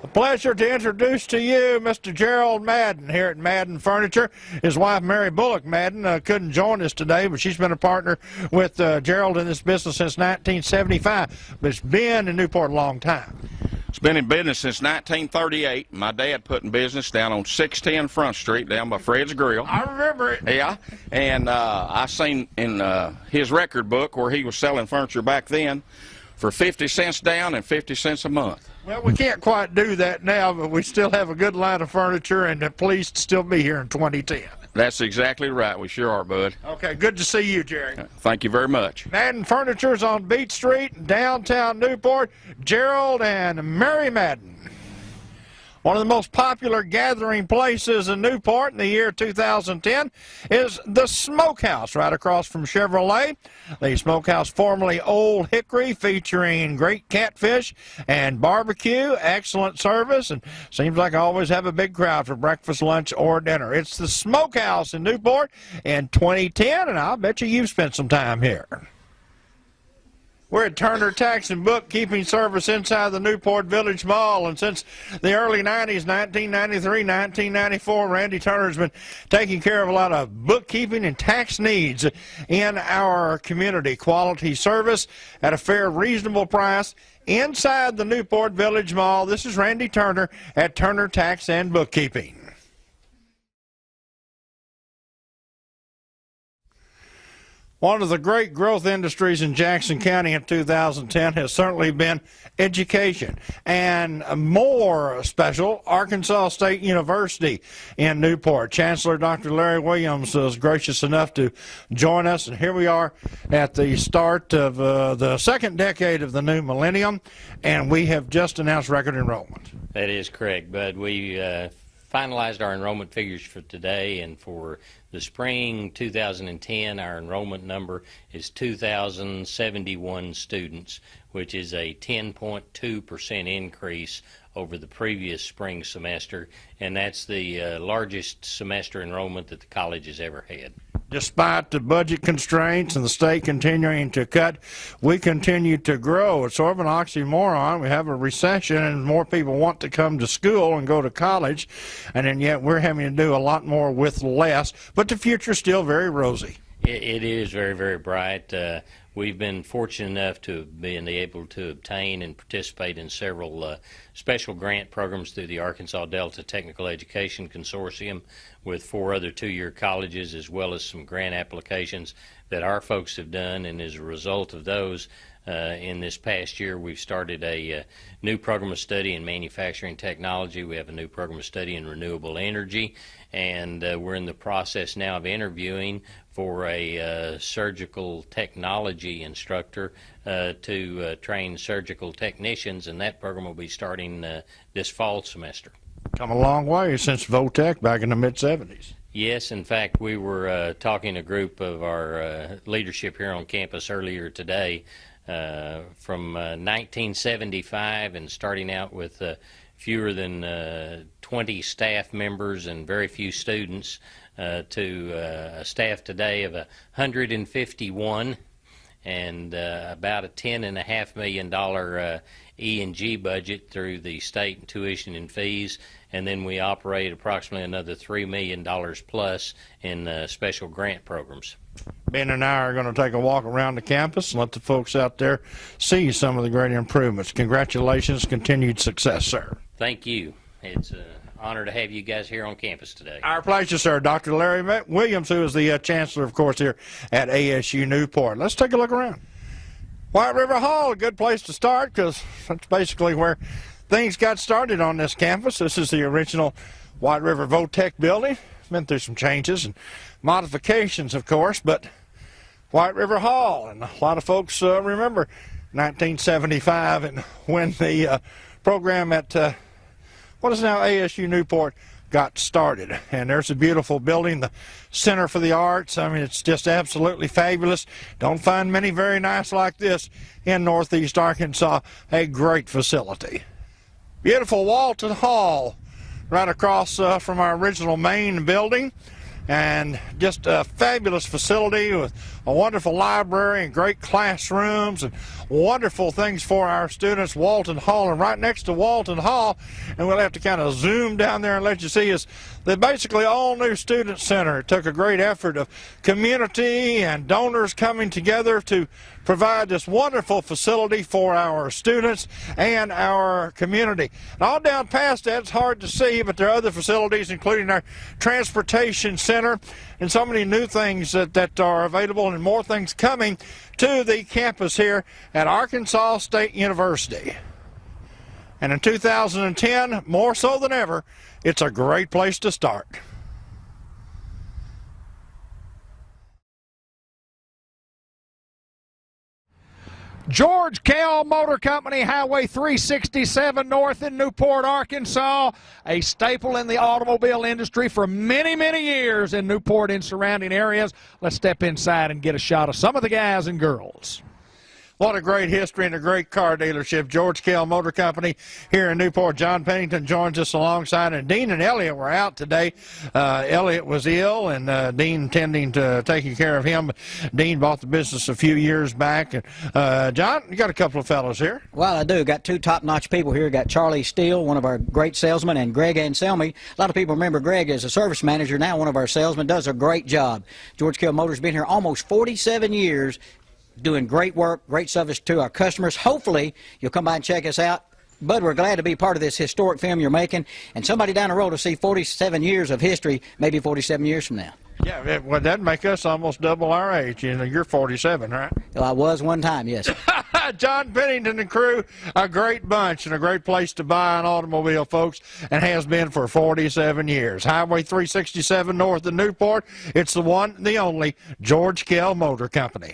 A pleasure to introduce to you Mr. Gerald Madden here at Madden Furniture. His wife, Mary Bullock Madden, couldn't join us today, but she's been a partner with Gerald in this business since 1975. But it's been in Newport a long time. It's been in business since 1938. My dad put in business down on 610 Front Street, down by Fred's Grill. I remember it. Yeah, and I seen in his record book where he was selling furniture back then for 50 cents down and 50 cents a month. Well, we can't quite do that now, but we still have a good line of furniture, and pleased to still be here in 2010. That's exactly right. We sure are, bud. Okay, good to see you, Jerry. Thank you very much. Madden Furniture's on Beach Street, downtown Newport. Gerald and Mary Madden. One of the most popular gathering places in Newport in the year 2010 is the Smokehouse right across from Chevrolet. The Smokehouse, formerly Old Hickory, featuring great catfish and barbecue, excellent service, and seems like I always have a big crowd for breakfast, lunch, or dinner. It's the Smokehouse in Newport in 2010, and I'll bet you've spent some time here. We're at Turner Tax and Bookkeeping Service inside the Newport Village Mall, and since the early 90s, 1993, 1994, Randy Turner's been taking care of a lot of bookkeeping and tax needs in our community. Quality service at a fair, reasonable price inside the Newport Village Mall. This is Randy Turner at Turner Tax and Bookkeeping. One of the great growth industries in Jackson County in 2010 has certainly been education, and more special, Arkansas State University in Newport. Chancellor Dr. Larry Williams was gracious enough to join us, and here we are at the start of the second decade of the new millennium, and we have just announced record enrollment. That is correct, Bud. We finalized our enrollment figures for today, and for the spring 2010, our enrollment number is 2,071 students, which is a 10.2% increase over the previous spring semester, and that's the largest semester enrollment that the college has ever had. Despite the budget constraints and the state continuing to cut, we continue to grow. It's sort of an oxymoron. We have a recession and more people want to come to school and go to college, and yet we're having to do a lot more with less, but the future's still very rosy. It is very, very bright. We've been fortunate enough to have been able to obtain and participate in several special grant programs through the Arkansas Delta Technical Education Consortium with 4 other 2-year colleges, as well as some grant applications that our folks have done. And as a result of those, in this past year, we've started a new program of study in manufacturing technology. We have a new program of study in renewable energy, and we're in the process now of interviewing for a surgical technology instructor to train surgical technicians, and that program will be starting this fall semester. Come a long way since Votech back in the mid-'70s. Yes, in fact, we were talking to a group of our leadership here on campus earlier today from 1975, and starting out with fewer than 20 staff members and very few students to a staff today of 151 and about a $10.5 million E&G budget through the state tuition and fees, and then we operate approximately another $3 million plus in special grant programs. Ben and I are going to take a walk around the campus and let the folks out there see some of the great improvements. Congratulations, continued success, sir. Thank you. It's an honor to have you guys here on campus today. Our pleasure, sir. Dr. Larry Williams, who is the chancellor, of course, here at ASU Newport. Let's take a look around. White River Hall, a good place to start because that's basically where things got started on this campus. This is the original White River Votech building. Been through some changes and modifications, of course, but White River Hall, and a lot of folks remember 1975 and when the program at what is now ASU Newport got started. And there's a beautiful building, the Center for the Arts. I mean, it's just absolutely fabulous. Don't find many very nice like this in Northeast Arkansas. A great facility. Beautiful Walton Hall right across from our original main building, and just a fabulous facility with a wonderful library and great classrooms and wonderful things for our students. Walton Hall, and right next to Walton Hall, and we'll have to kind of zoom down there and let you see, is the basically all new student center. It took a great effort of community and donors coming together to provide this wonderful facility for our students and our community. And all down past that, it's hard to see, but there are other facilities, including our transportation center, and so many new things that are available, and more things coming to the campus here at Arkansas State University. And in 2010, more so than ever, it's a great place to start. George Kell Motor Company, Highway 367 North in Newport, Arkansas, a staple in the automobile industry for many, many years in Newport and surrounding areas. Let's step inside and get a shot of some of the guys and girls. What a great history and a great car dealership. George Kell Motor Company here in Newport. John Pennington joins us alongside, and Dean and Elliot were out today. Elliot was ill, and Dean tending to taking care of him. Dean bought the business a few years back. John, you got a couple of fellows here. Well, I do. Got 2 top-notch people here. Got Charlie Steele, one of our great salesmen, and Greg Anselmi. A lot of people remember Greg as a service manager. Now one of our salesmen, does a great job. George Kell Motors been here almost 47 years. Doing great work, great service to our customers. Hopefully, you'll come by and check us out. Bud, we're glad to be part of this historic film you're making, and somebody down the road will see 47 years of history, maybe 47 years from now. Yeah, well, that'd make us almost double our age. You know, you're 47, right? Well, I was one time, yes. John Pennington and crew, a great bunch and a great place to buy an automobile, folks, and has been for 47 years. Highway 367 north of Newport. It's the one, the only George Kell Motor Company.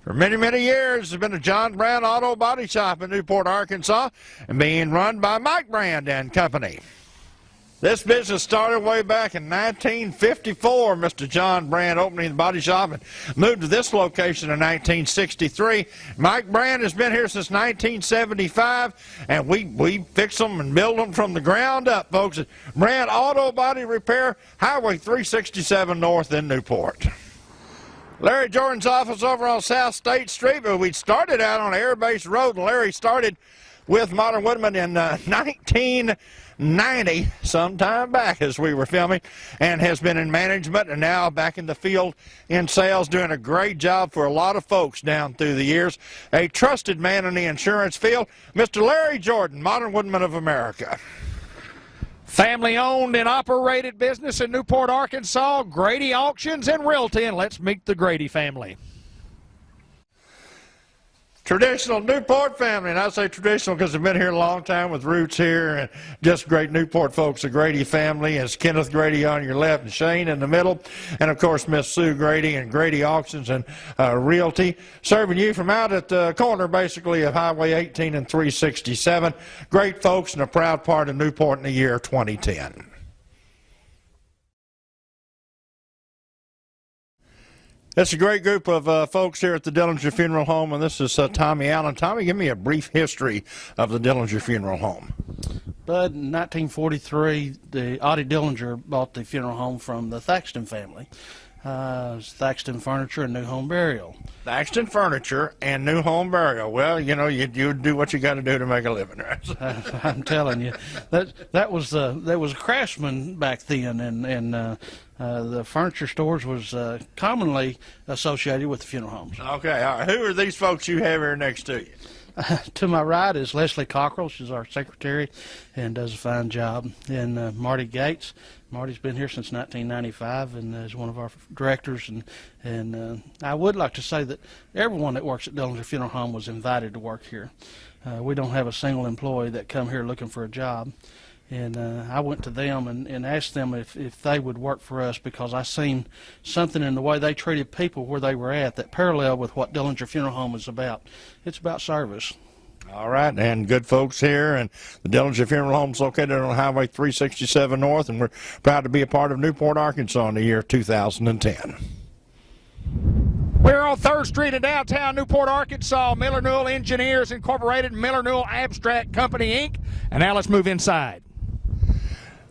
For many, many years, there's been a John Brown Auto Body Shop in Newport, Arkansas, and being run by Mike Brand and Company. This business started way back in 1954. Mr. John Brand opening the body shop and moved to this location in 1963. Mike Brand has been here since 1975, and we fix them and build them from the ground up, folks. Brand Auto Body Repair, Highway 367 North in Newport. Larry Jordan's office over on South State Street, but we started out on Air Base Road, and Larry started with Modern Woodman in 1990, some time back as we were filming, and has been in management and now back in the field in sales, doing a great job for a lot of folks down through the years. A trusted man in the insurance field, Mr. Larry Jordan, Modern Woodman of America. Family owned and operated business in Newport, Arkansas, Grady Auctions and Realty, and let's meet the Grady family. Traditional Newport family, and I say traditional because they've been here a long time with roots here, and just great Newport folks. The Grady family is Kenneth Grady on your left and Shane in the middle, and of course Miss Sue Grady and Grady Auctions and Realty, serving you from out at the corner basically of Highway 18 and 367. Great folks and a proud part of Newport in the year 2010. It's a great group of folks here at the Dillinger Funeral Home, and this is Tommy Allen. Tommy, give me a brief history of the Dillinger Funeral Home. Bud, in 1943, the Audie Dillinger bought the funeral home from the Thaxton family. It was Thaxton Furniture and New Home Burial. Thaxton Furniture and New Home Burial. Well, you know, you do what you got to do to make a living, right? I'm telling you, that was there was a craftsman back then, and the furniture stores was commonly associated with the funeral homes. Okay, all right. Who are these folks you have here next to you? To my right is Leslie Cockrell. She's our secretary and does a fine job. And Marty Gates. Marty's been here since 1995 and is one of our directors. And I would like to say that everyone that works at Dillinger Funeral Home was invited to work here. We don't have a single employee that come here looking for a job. And I went to them and asked them if they would work for us, because I seen something in the way they treated people where they were at that paralleled with what Dillinger Funeral Home is about. It's about service. All right, and good folks here, and the Dillinger Funeral Home is located on Highway 367 North, and we're proud to be a part of Newport, Arkansas in the year 2010. We're on 3rd Street in downtown Newport, Arkansas. Miller Newell Engineers Incorporated, Miller Newell Abstract Company, Inc. And now let's move inside.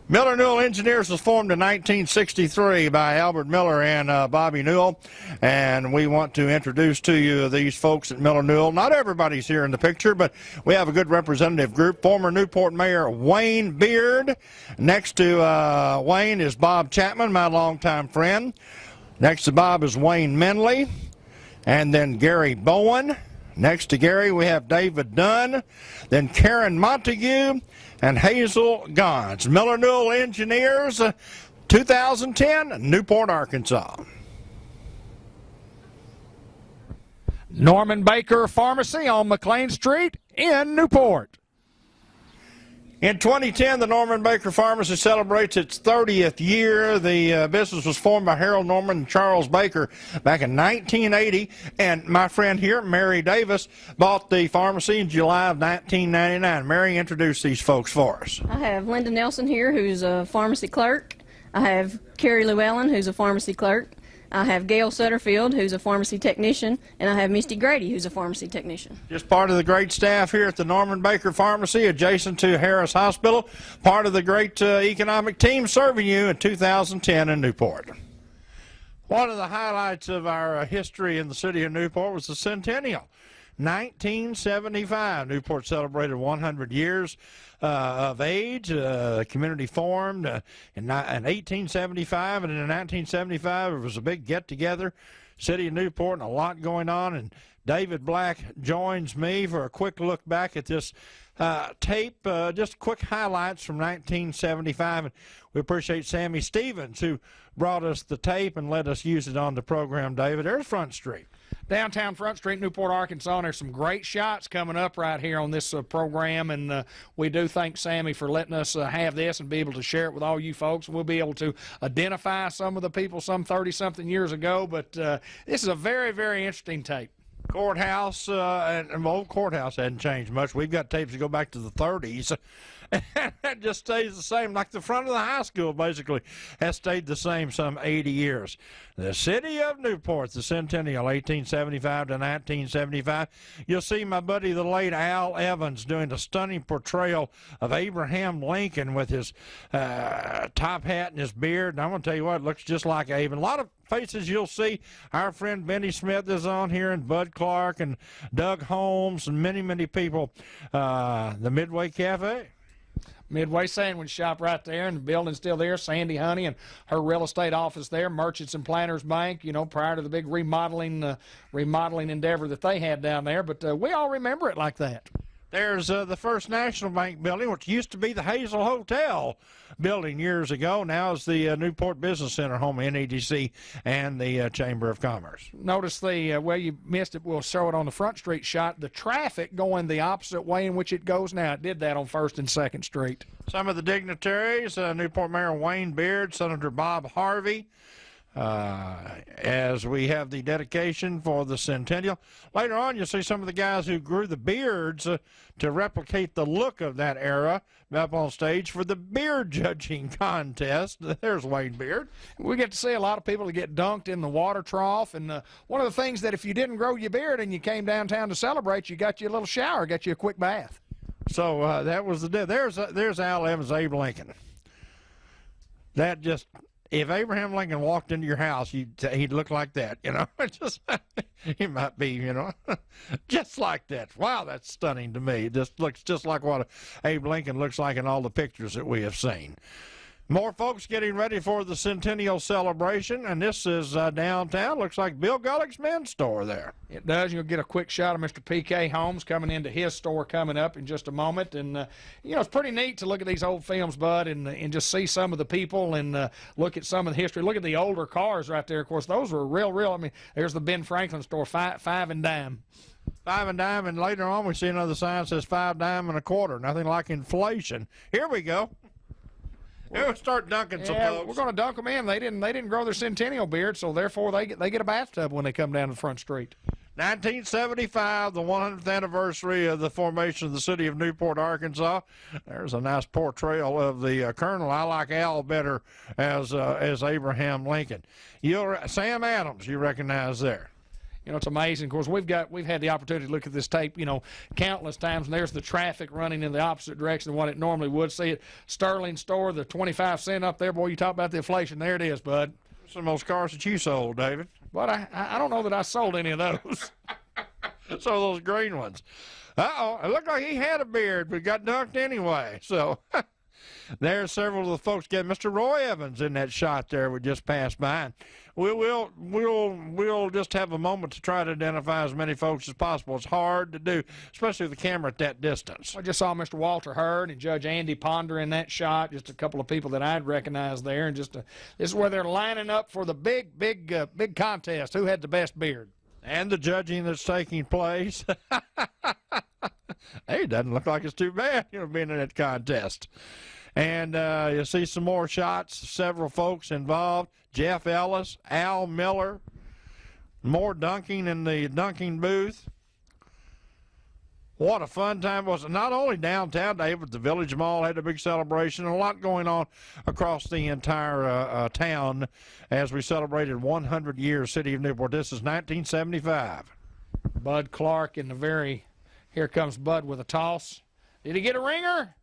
Miller Newell Engineers was formed in 1963 by Albert Miller and Bobby Newell, and we want to introduce to you these folks at Miller Newell. Not everybody's here in the picture, but we have a good representative group. Former Newport Mayor Wayne Beard. Next to Wayne is Bob Chapman, my longtime friend. Next to Bob is Wayne Menley, and then Gary Bowen. Next to Gary, we have David Dunn, then Karen Montague, and Hazel Gons. Miller Newell Engineers, 2010, Newport, Arkansas. Norman Baker Pharmacy on McLean Street in Newport. In 2010, the Norman Baker Pharmacy celebrates its 30th year. The business was formed by Harold Norman and Charles Baker back in 1980, and my friend here, Mary Davis, bought the pharmacy in July of 1999. Mary, introduce these folks for us. I have Linda Nelson here, who's a pharmacy clerk. I have Carrie Llewellyn, who's a pharmacy clerk. I have Gail Sutterfield, who's a pharmacy technician, and I have Misty Grady, who's a pharmacy technician. Just part of the great staff here at the Norman Baker Pharmacy, adjacent to Harris Hospital. Part of the great economic team serving you in 2010 in Newport. One of the highlights of our history in the city of Newport was the centennial. 1975, Newport celebrated 100 years of age. The community formed in 1875, and in 1975 it was a big get-together. City of Newport and a lot going on, and David Black joins me for a quick look back at this tape, just quick highlights from 1975. And we appreciate Sammy Stevens, who brought us the tape and let us use it on the program. David, there's Front Street. Downtown Front Street, Newport, Arkansas, and there's some great shots coming up right here on this program, and we do thank Sammy for letting us have this and be able to share it with all you folks. We'll be able to identify some of the people some 30-something years ago, but this is a very, very interesting tape. Courthouse, and the old courthouse hadn't changed much. We've got tapes that go back to the 30s, and it just stays the same. Like the front of the high school, basically, has stayed the same some 80 years. The city of Newport, the Centennial, 1875 to 1975. You'll see my buddy, the late Al Evans, doing a stunning portrayal of Abraham Lincoln with his top hat and his beard. And I'm going to tell you what, it looks just like Abe. And a lot of faces you'll see. Our friend Benny Smith is on here, and Bud Clark and Doug Holmes and many, many people. The Midway Cafe. Midway Sandwich Shop right there, and the building's still there. Sandy Honey and her real estate office there. Merchants and Planners Bank, you know, prior to the big remodeling endeavor that they had down there. But we all remember it like that. There's the First National Bank building, which used to be the Hazel Hotel building years ago. Now is the Newport Business Center, home of NEDC and the Chamber of Commerce. Notice the, well, you missed it. We'll show it on the Front Street shot. The traffic going the opposite way in which it goes now. It did that on 1st and 2nd Street. Some of the dignitaries, Newport Mayor Wayne Beard, Senator Bob Harvey, as we have the dedication for the Centennial. Later on, you'll see some of the guys who grew the beards to replicate the look of that era up on stage for the beard judging contest. There's Wayne Beard. We get to see a lot of people that get dunked in the water trough, and one of the things that if you didn't grow your beard and you came downtown to celebrate, you got you a little shower, got you a quick bath. So that was the day. There's Al Evans, Abe Lincoln. That just... If Abraham Lincoln walked into your house, he'd look like that, you know. He might be, you know, just like that. Wow, that's stunning to me. It just looks just like what Abe Lincoln looks like in all the pictures that we have seen. More folks getting ready for the Centennial celebration, and this is downtown. Looks like Bill Gullick's men's store there. It does. You'll get a quick shot of Mr. P.K. Holmes coming into his store coming up in just a moment. And, you know, it's pretty neat to look at these old films, Bud, and just see some of the people and look at some of the history. Look at the older cars right there. Of course, those were real. I mean, there's the Ben Franklin store, five and dime. 5 and dime, and later on we see another sign that says 5 dime and a quarter. Nothing like inflation. Here we go. We'll start dunking some folks. We're going to dunk them in. They didn't grow their Centennial beard, so therefore they get a bathtub when they come down to the Front Street. 1975, the 100th anniversary of the formation of the city of Newport, Arkansas. There's a nice portrayal of the colonel. I like Al better as Abraham Lincoln. Sam Adams, you recognize there. You know, it's amazing. Of course, we've had the opportunity to look at this tape, you know, countless times, and there's the traffic running in the opposite direction of what it normally would. See it, Sterling store, the 25-cent up there. Boy, you talk about the inflation. There it is, Bud. Some of those cars that you sold, David. But I don't know that I sold any of those. So those green ones. Uh-oh, it looked like he had a beard, but got dunked anyway. So there's several of the folks getting Mr. Roy Evans in that shot there we just passed by. And we'll just have a moment to try to identify as many folks as possible. It's hard to do, especially with the camera at that distance. I just saw Mr. Walter Hurd and Judge Andy Ponder in that shot. Just a couple of people that I'd recognize there, and this is where they're lining up for the big contest. Who had the best beard? And the judging that's taking place. Hey, it doesn't look like it's too bad, you know, being in that contest. And you'll see some more shots, several folks involved. Jeff Ellis, Al Miller, more dunking in the dunking booth. What a fun time was it. Not only downtown, Dave, but the Village Mall had a big celebration, and a lot going on across the entire town as we celebrated 100 years City of Newport. This is 1975. Bud Clark in the very... Here comes Bud with a toss. Did he get a ringer?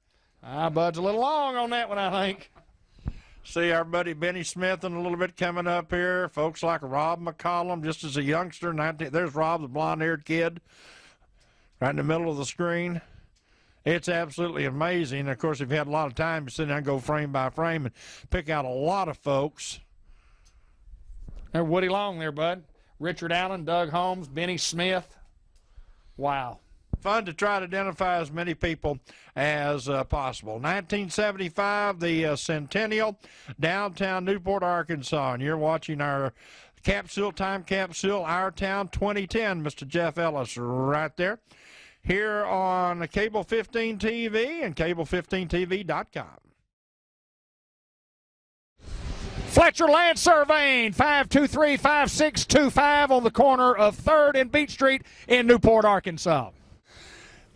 Bud's a little long on that one, I think. See our buddy Benny Smith in a little bit coming up here. Folks like Rob McCollum, just as a youngster. There's Rob, the blonde-haired kid, right in the middle of the screen. It's absolutely amazing. Of course, if you had a lot of time, you sit down and go frame by frame and pick out a lot of folks. There's Woody Long there, Bud. Richard Allen, Doug Holmes, Benny Smith. Wow. Fun to try to identify as many people as possible. 1975, the Centennial, downtown Newport, Arkansas. And you're watching our time capsule, Our Town 2010, Mr. Jeff Ellis right there, here on Cable 15 TV and cable15tv.com. Fletcher Land Surveying, 523-5625 on the corner of 3rd and Beach Street in Newport, Arkansas.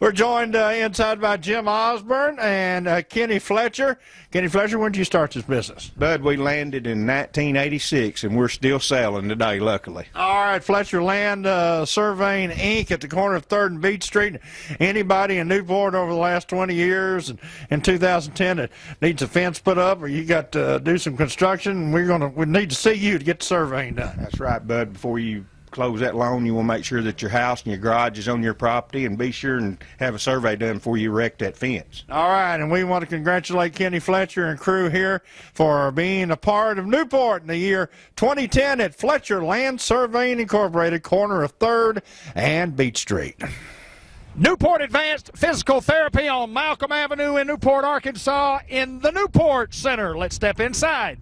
We're joined inside by Jim Osborne and Kenny Fletcher. Kenny Fletcher, when did you start this business? Bud, we landed in 1986, and we're still selling today, luckily. All right, Fletcher Land Surveying, Inc. at the corner of 3rd and Beach Street. Anybody in Newport over the last 20 years and in 2010 that needs a fence put up or you got to do some construction, we need to see you to get the surveying done. That's right, Bud. Before you close that loan, you want to make sure that your house and your garage is on your property, and be sure and have a survey done before you erect that fence. All right, and we want to congratulate Kenny Fletcher and crew here for being a part of Newport in the year 2010 at Fletcher Land Surveying Incorporated, corner of 3rd and Beach Street. Newport Advanced Physical Therapy on Malcolm Avenue in Newport, Arkansas in the Newport Center. Let's step inside.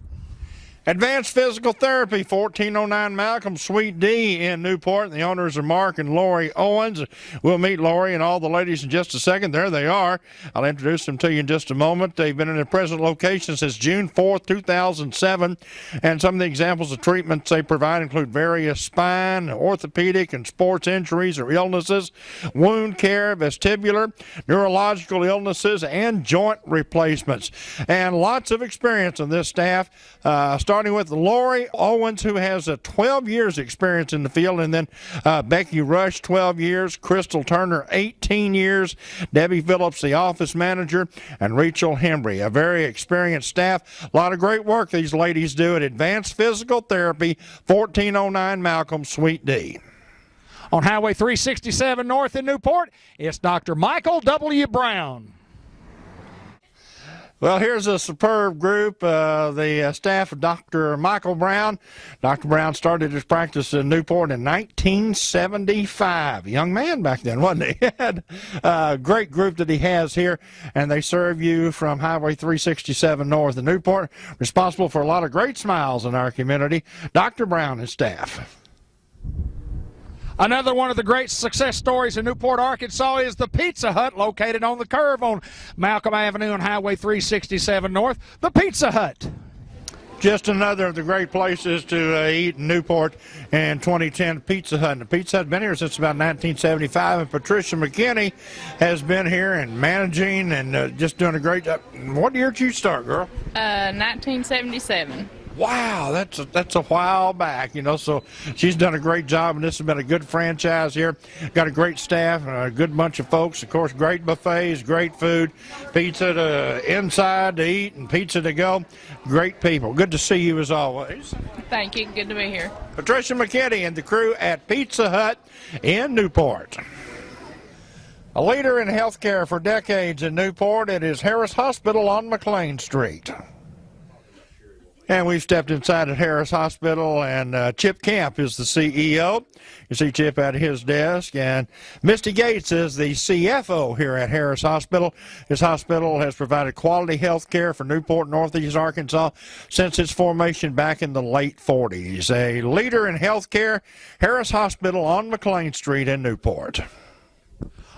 Advanced Physical Therapy, 1409 Malcolm, Suite D in Newport. The owners are Mark and Lori Owens. We'll meet Lori and all the ladies in just a second. There they are. I'll introduce them to you in just a moment. They've been in their present location since June 4th, 2007. And some of the examples of treatments they provide include various spine, orthopedic, and sports injuries or illnesses, wound care, vestibular, neurological illnesses, and joint replacements. And lots of experience on this staff. Starting with Lori Owens, who has 12 years experience in the field, and then Becky Rush, 12 years, Crystal Turner, 18 years, Debbie Phillips, the office manager, and Rachel Hembry, a very experienced staff. A lot of great work these ladies do at Advanced Physical Therapy, 1409 Malcolm, Suite D. On Highway 367 North in Newport, it's Dr. Michael W. Brown. Well, here's a superb group, the staff of Dr. Michael Brown. Dr. Brown started his practice in Newport in 1975. Young man back then, wasn't he? Had a great group that he has here, and they serve you from Highway 367 North in Newport, responsible for a lot of great smiles in our community. Dr. Brown and staff. Another one of the great success stories in Newport, Arkansas is the Pizza Hut located on the curve on Malcolm Avenue and Highway 367 North. The Pizza Hut. Just another of the great places to eat in Newport in 2010, Pizza Hut. And the Pizza Hut has been here since about 1975, and Patricia McKinney has been here and managing and just doing a great job. What year did you start, girl? 1977. Wow, that's a while back, so she's done a great job, and this has been a good franchise here. Got a great staff, a good bunch of folks, of course, great buffets, great food, pizza to inside to eat and pizza to go. Great people. Good to see you as always. Thank you. Good to be here. Patricia McKinney and the crew at Pizza Hut in Newport. A leader in healthcare for decades in Newport, it is Harris Hospital on McLean Street. And we've stepped inside at Harris Hospital, and Chip Camp is the CEO. You see Chip at his desk, and Misty Gates is the CFO here at Harris Hospital. This hospital has provided quality health care for Newport, Northeast Arkansas since its formation back in the late 40s. A leader in health care, Harris Hospital on McLean Street in Newport.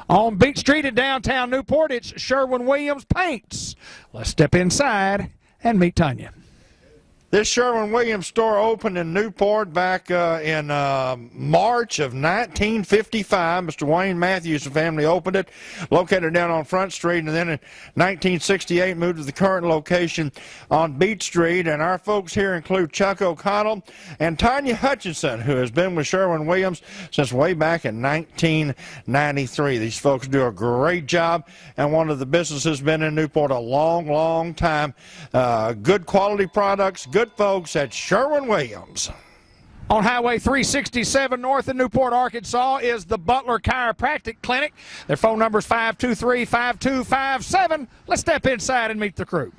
On Beach Street in downtown Newport, it's Sherwin-Williams Paints. Let's step inside and meet Tanya. This Sherwin-Williams store opened in Newport back in March of 1955. Mr. Wayne Matthews and family opened it, located down on Front Street, and then in 1968 moved to the current location on Beach Street. And our folks here include Chuck O'Connell and Tanya Hutchinson, who has been with Sherwin-Williams since way back in 1993. These folks do a great job, and one of the businesses has been in Newport a long, long time. Good quality products, good folks at Sherwin-Williams. On Highway 367 North in Newport, Arkansas is the Butler Chiropractic Clinic. Their phone number is 523-5257. Let's step inside and meet the crew.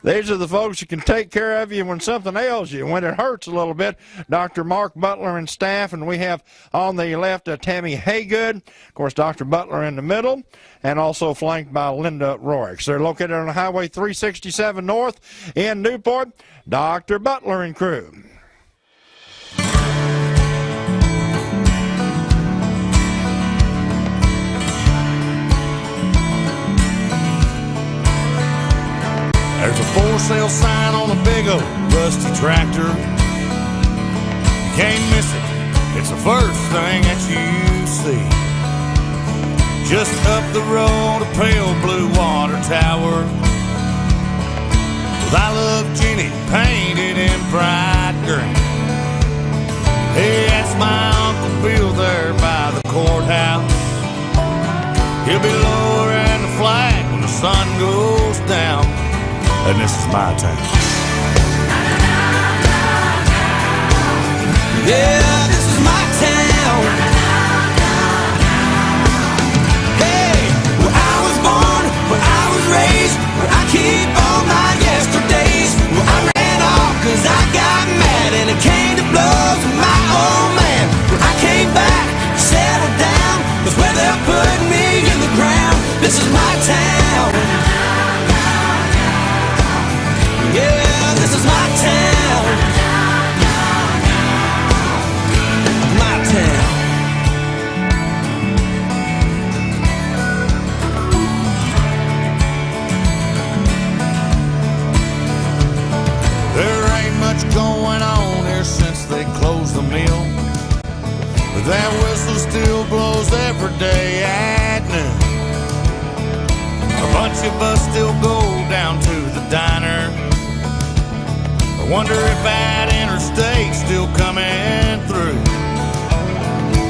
These are the folks who can take care of you when something ails you, when it hurts a little bit. Dr. Mark Butler and staff, and we have on the left Tammy Haygood, of course, Dr. Butler in the middle, and also flanked by Linda Rourke. They're located on Highway 367 North in Newport. Dr. Butler and crew. There's a for sale sign on a big old rusty tractor. You can't miss it, it's the first thing that you see. Just up the road, a pale blue water tower with I Love Jenny painted in bright green. Hey, that's my Uncle Bill there by the courthouse. He'll be lowering the flag when the sun goes down. And this is my town. Yeah, this is my town. Hey, where I was born, where I was raised, where I keep all my yesterdays. Where I ran off cause I got mad and it came to blows with my old man. Where I came back, settled down, was where they're putting me in the ground. This is my town. Yeah, this is my town. My town. There ain't much going on here since they closed the mill, but that whistle still blows every day at noon. A bunch of us still go down to the diner. I wonder if that interstate's still coming through.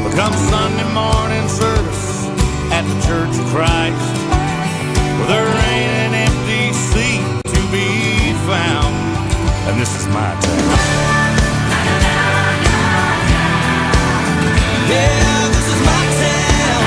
But come Sunday morning service at the Church of Christ, well, there ain't an empty seat to be found. And this is my town. Yeah, this is my town.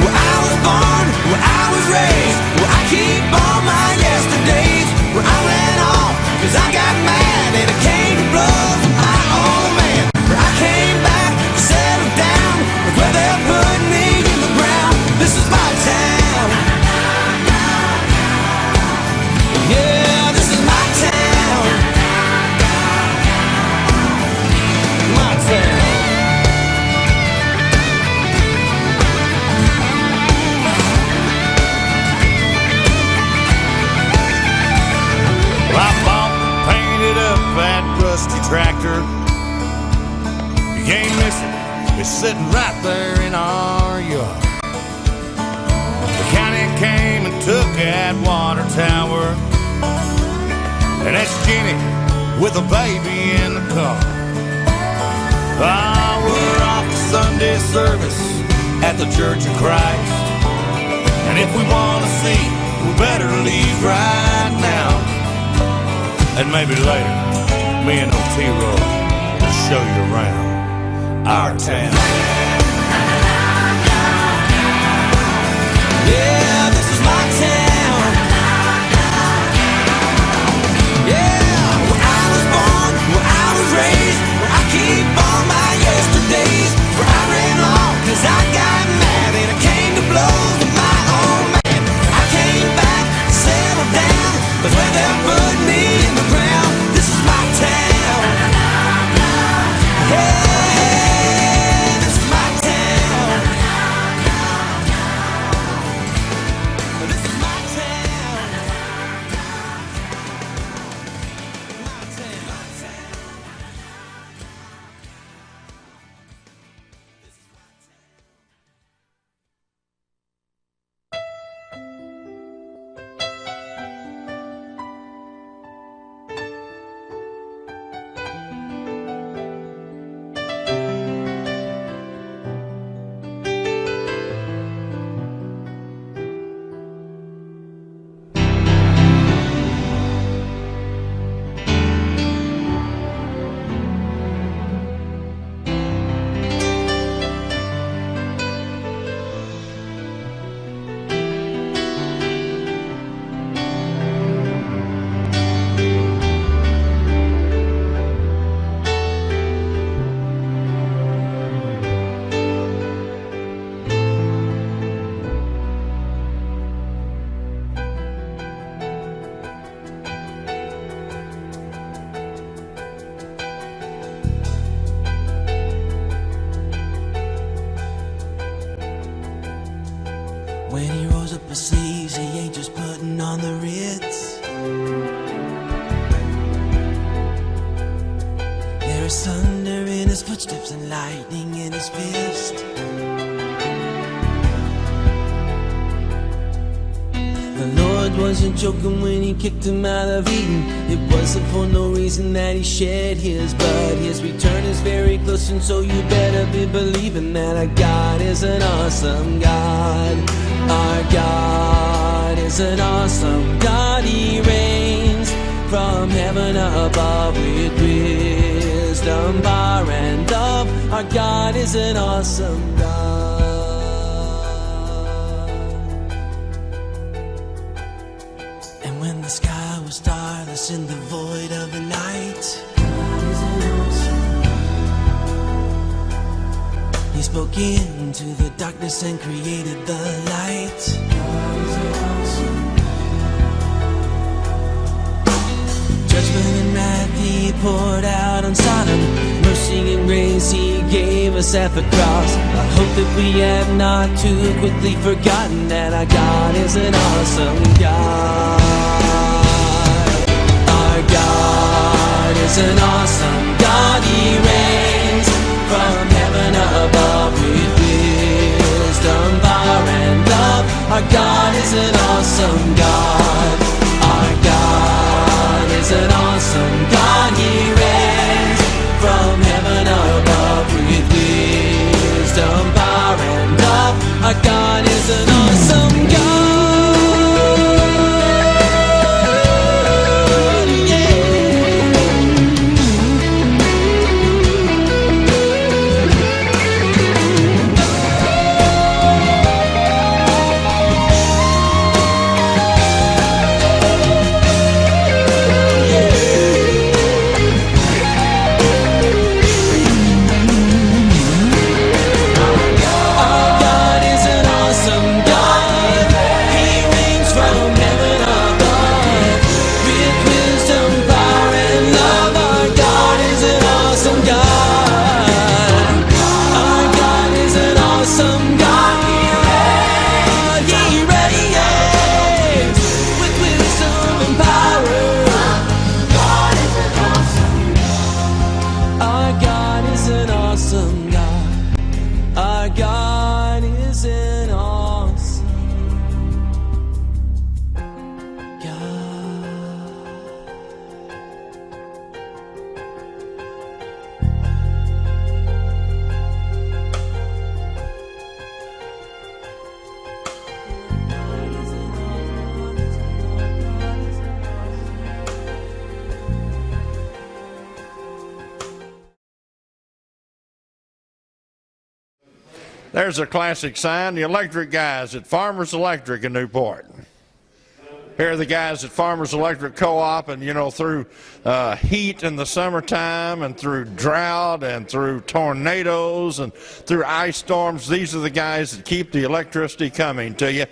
Where I was born, where I was raised, where I keep all my yesterdays. Where I ran off cause I got mad and it came to blows with my old man. Where I came back, settled down, with where they're putting me in the ground. This is my town. Yeah, this is my town. My town. Well, I bought and painted up that rusty tractor. You can't miss it, it's sitting right there in our yard. The county came and took that water tower, and that's Jenny with a baby in the car. Ah, we're off to Sunday service at the Church of Christ, and if we want to see, we better leave right now. And maybe later, me and Otero will show you around our town. Yeah, this is my town. Yeah, where I was born, where I was raised, where I keep all my yesterdays. Where I ran off cause I got mad and it came to blows with my old man. I came back, settled down, was where they put me in the ground. This is my town. Hey, this is my town. This is my town. My town. When he rose rolls up his sleeves, he ain't just putting on the Ritz. There is thunder in his footsteps and lightning in his fist. The Lord wasn't joking when he kicked him out of Eden. It wasn't for no reason that he shed his blood. His return is very close, and so you better be believing that our God is an awesome God. Our God is an awesome God. He reigns from heaven above with wisdom, power, and love. Our God is an awesome God. And when the sky was starless in the void of the night, God is an awesome God. He spoke into the darkness and created the light. God is an awesome God. Judgment and wrath he poured out on Sodom. Mercy and grace he gave us at the cross. I hope that we have not too quickly forgotten that our God is an awesome God. Our God is an awesome God. He reigns from heaven above with wisdom, power, and love. Our God is an awesome God. Our God is an awesome God. He reigns from heaven above with wisdom, power, and love. Our God is an awesome God. There's a classic sign, the electric guys at Farmers Electric in Newport. Here are the guys at Farmers Electric Co-op, and you know, through heat in the summertime and through drought and through tornadoes and through ice storms, these are the guys that keep the electricity coming to you.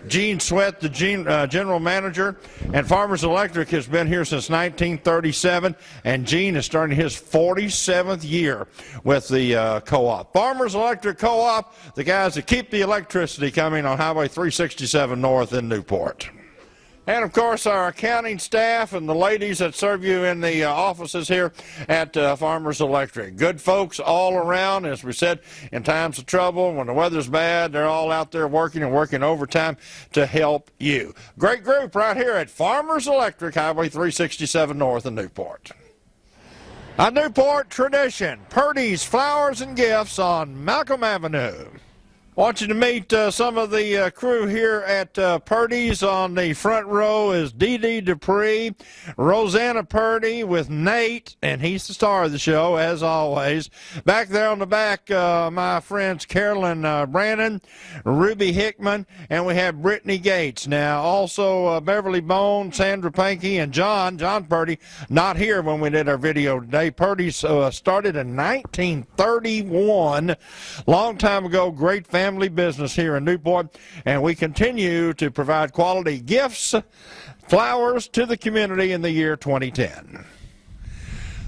Gene Sweat, the general manager, and Farmers Electric has been here since 1937, and Gene is starting his 47th year with the co-op. Farmers Electric Co-op, the guys that keep the electricity coming on Highway 367 North in Newport. And, of course, our accounting staff and the ladies that serve you in the offices here at Farmers Electric. Good folks all around, as we said, in times of trouble, when the weather's bad, they're all out there working and working overtime to help you. Great group right here at Farmers Electric, Highway 367 North in Newport. A Newport tradition, Purdy's Flowers and Gifts on Malcolm Avenue. Want you to meet some of the crew here at Purdy's. On the front row is Dee Dee Dupree, Rosanna Purdy with Nate, and he's the star of the show, as always. Back there on the back, my friends Carolyn Brannon, Ruby Hickman, and we have Brittany Gates. Now, also Beverly Bone, Sandra Pankey, and John Purdy, not here when we did our video today. Purdy's started in 1931, long time ago, great family business here in Newport, and we continue to provide quality gifts, flowers to the community in the year 2010.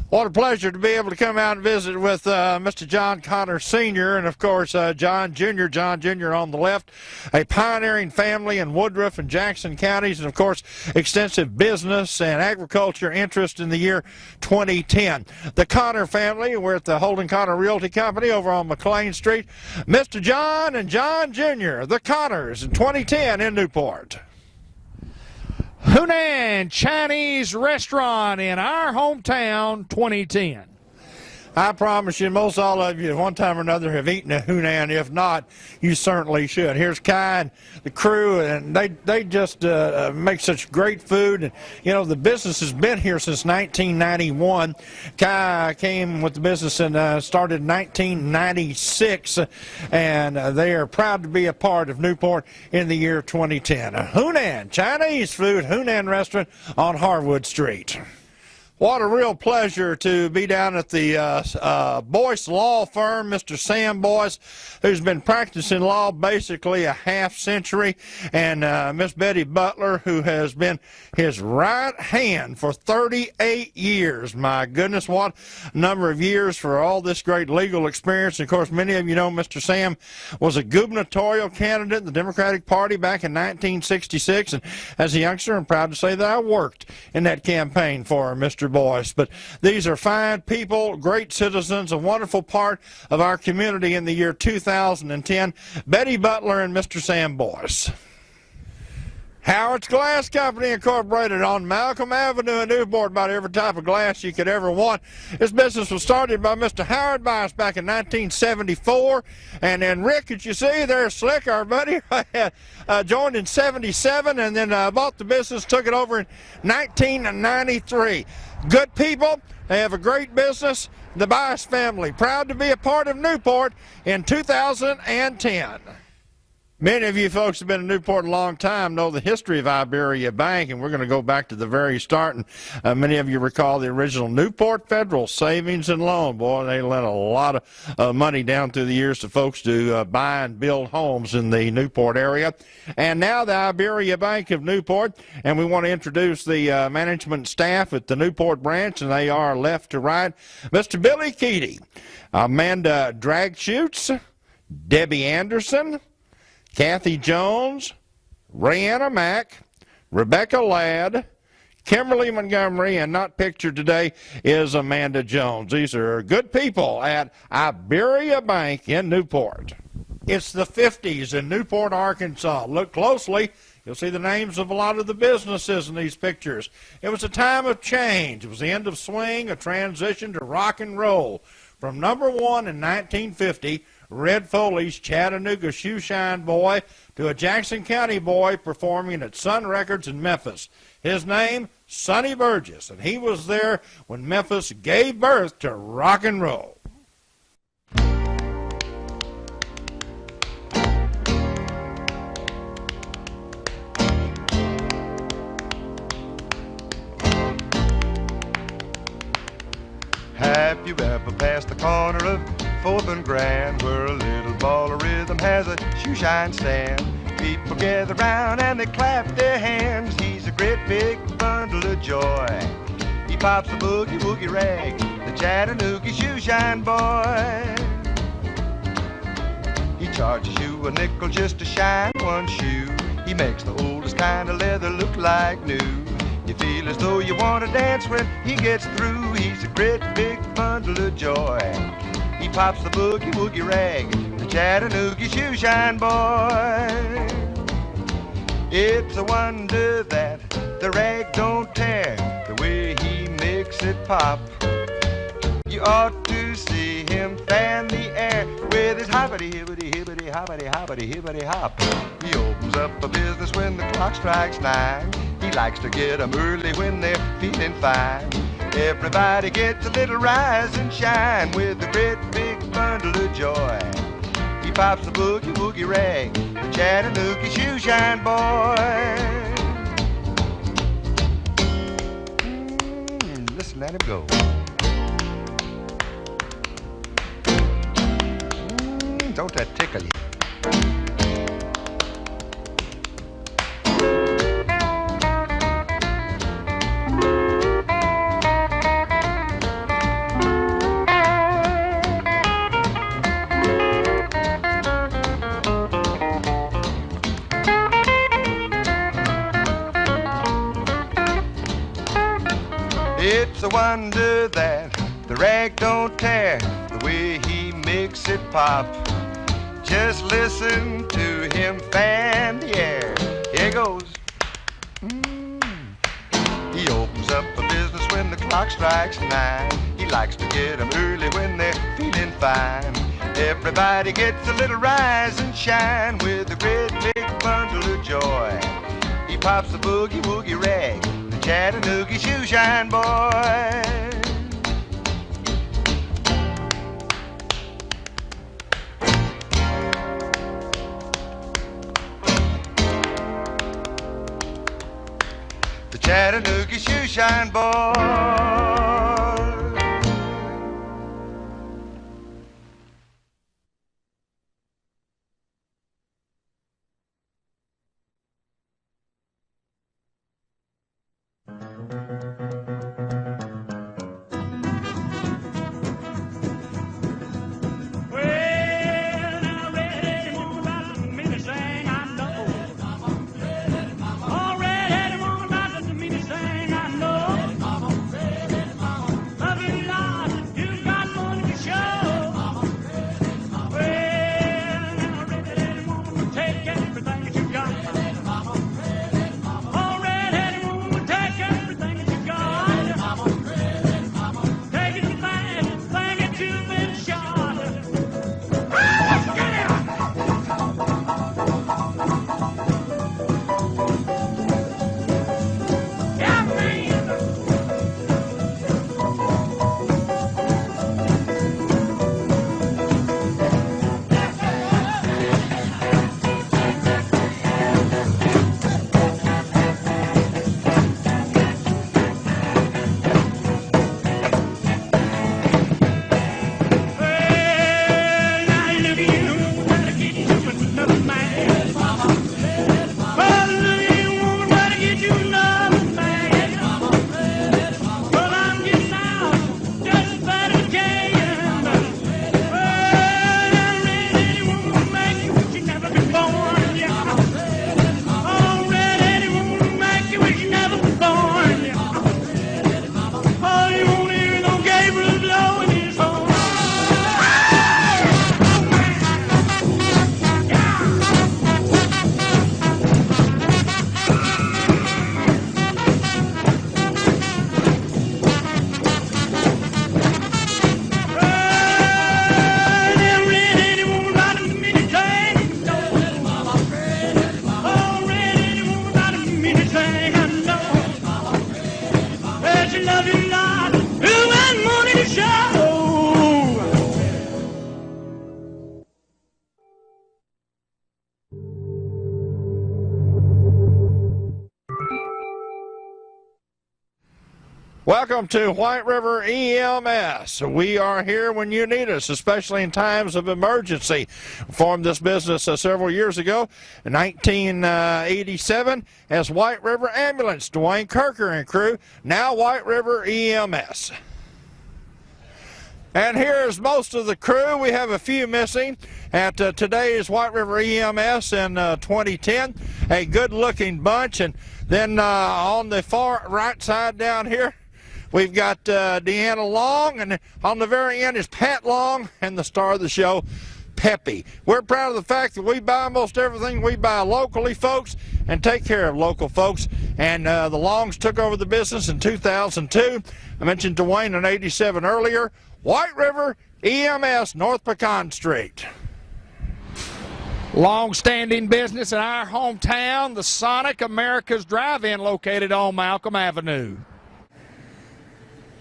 What a pleasure to be able to come out and visit with Mr. John Connor Sr. and, of course, John Jr. John Jr. on the left, a pioneering family in Woodruff and Jackson counties, and, of course, extensive business and agriculture interest in the year 2010. The Connor family, we're at the Holden Connor Realty Company over on McLean Street. Mr. John and John Jr., the Connors in 2010 in Newport. Hunan Chinese Restaurant in our hometown, 2010. I promise you, most all of you, at one time or another, have eaten a Hunan. If not, you certainly should. Here's Kai and the crew, and they just make such great food. And, you know, the business has been here since 1991. Kai came with the business and started in 1996, and they are proud to be a part of Newport in the year 2010. Hunan, Chinese food, Hunan restaurant on Harwood Street. What a real pleasure to be down at the Boyce Law Firm, Mr. Sam Boyce, who's been practicing law basically a half-century, and Miss Betty Butler, who has been his right hand for 38 years. My goodness, what a number of years for all this great legal experience. And of course, many of you know Mr. Sam was a gubernatorial candidate in the Democratic Party back in 1966, and as a youngster, I'm proud to say that I worked in that campaign for Mr. Boyce. But these are fine people, great citizens, a wonderful part of our community in the year 2010. Betty Butler and Mr. Sam Boyce. Howard's Glass Company Incorporated on Malcolm Avenue in Newport. About every type of glass you could ever want. This business was started by Mr. Howard Bias back in 1974. And then Rick, as you see, there's Slick, our buddy, joined in 77 and then bought the business, took it over in 1993. Good people. They have a great business. The Bias family, proud to be a part of Newport in 2010. Many of you folks have been in Newport a long time, know the history of Iberia Bank, and we're going to go back to the very start. And many of you recall the original Newport Federal Savings and Loan. Boy, they lent a lot of money down through the years to folks to buy and build homes in the Newport area. And now the Iberia Bank of Newport, and we want to introduce the management staff at the Newport branch, and they are left to right. Mr. Billy Keaty, Amanda Dragshoots, Debbie Anderson, Kathy Jones, Rayanna Mack, Rebecca Ladd, Kimberly Montgomery, and not pictured today is Amanda Jones. These are good people at Iberia Bank in Newport. It's the 50s in Newport, Arkansas. Look closely. You'll see the names of a lot of the businesses in these pictures. It was a time of change. It was the end of swing, a transition to rock and roll. From number one in 1950, Red Foley's Chattanooga Shoeshine Boy, to a Jackson County boy performing at Sun Records in Memphis. His name, Sonny Burgess, and he was there when Memphis gave birth to rock and roll. Have you ever passed the corner of 4th and Grand, where a little ball of rhythm has a shoeshine stand? People gather round and they clap their hands. He's a great big bundle of joy. He pops a boogie woogie rag, the Chattanooga Shoeshine Boy. He charges you a nickel just to shine one shoe. He makes the oldest kind of leather look like new. You feel as though you want to dance when he gets through. He's a great big bundle of joy. He pops the boogie woogie rag, the Chattanooga Shoeshine Boy. It's a wonder that the rag don't tear the way he makes it pop. You ought to see him fan the air with his hoppity hibbity hibbity hoppity hoppity hibbity hop. He opens up a business when the clock strikes 9. He likes to get 'em early when they're feeling fine. Everybody gets a little rise and shine with a great big bundle of joy. He pops the boogie woogie rag, the Chattanooga Shoeshine Boy. Listen, let him go. Don't that tickle you? a wonder that the rag don't tear the way he makes it pop. Just listen to him fan the air. Here goes. He opens up a business when the clock strikes 9. He likes to get 'em early when they're feeling fine. Everybody gets a little rise and shine with a great big bundle of joy. He pops the boogie woogie rag, the Chattanooga shoe shine boy. The Chattanooga shoe shine boy. Welcome to White River EMS. We are here when you need us, especially in times of emergency. We formed this business several years ago, in 1987, as White River Ambulance. Dwayne Kirker and crew, now White River EMS. And here's most of the crew. We have a few missing at today's White River EMS in 2010. A good-looking bunch. And then on the far right side down here, we've got Deanna Long, and on the very end is Pat Long, and the star of the show, Peppy. We're proud of the fact that we buy most everything we buy locally, folks, and take care of local folks. And the Longs took over the business in 2002. I mentioned Dwayne in 87 earlier. White River EMS, North Pecan Street. Long-standing business in our hometown, the Sonic America's Drive-In, located on Malcolm Avenue.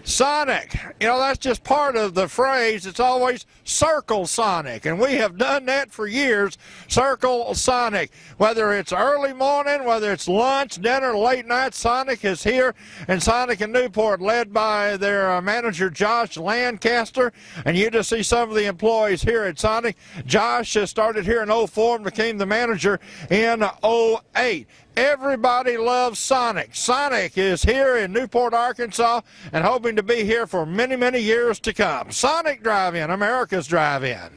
Sonic, you know, that's just part of the phrase. It's always Circle Sonic, and we have done that for years. Circle Sonic, whether it's early morning, whether it's lunch, dinner, late night, Sonic is here. And Sonic in Newport, led by their manager Josh Lancaster, and you just see some of the employees here at Sonic. Josh started here in 04 and became the manager in 08. Everybody loves Sonic. Sonic is here in Newport, Arkansas, and hoping to be here for many, many years to come. Sonic Drive-In, America's Drive-In.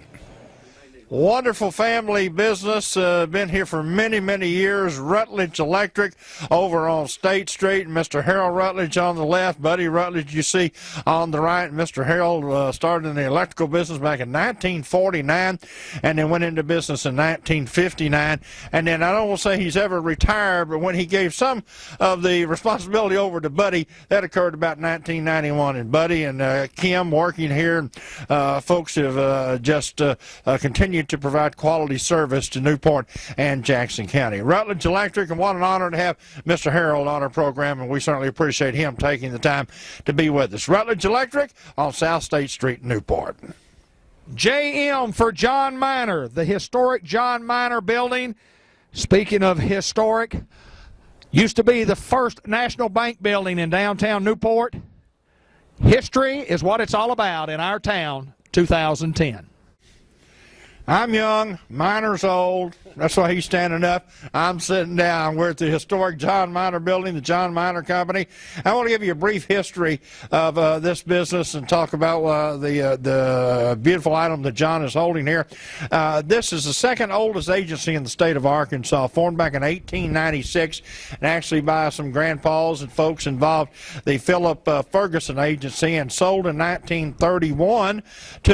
Wonderful family business, been here for many, many years. Rutledge Electric over on State Street. Mr. Harold Rutledge on the left, Buddy Rutledge you see on the right. Mr. Harold started in the electrical business back in 1949 and then went into business in 1959. And then I don't want to say he's ever retired, but when he gave some of the responsibility over to Buddy, that occurred about 1991. And Buddy and Kim working here, folks have just continued to provide quality service to Newport and Jackson County. Rutledge Electric, and what an honor to have Mr. Harold on our program, and we certainly appreciate him taking the time to be with us. Rutledge Electric on South State Street, Newport. JM for John Miner, the historic John Miner building. Speaking of historic, used to be the first National Bank building in downtown Newport. History is what it's all about in our town, 2010. I'm young, Miner's old. That's why he's standing up. I'm sitting down. We're at the historic John Miner building, the John Miner Company. I want to give you a brief history of this business and talk about the beautiful item that John is holding here. This is the second oldest agency in the state of Arkansas, formed back in 1896, and actually by some grandpas and folks involved, the Philip Ferguson Agency, and sold in 1931 to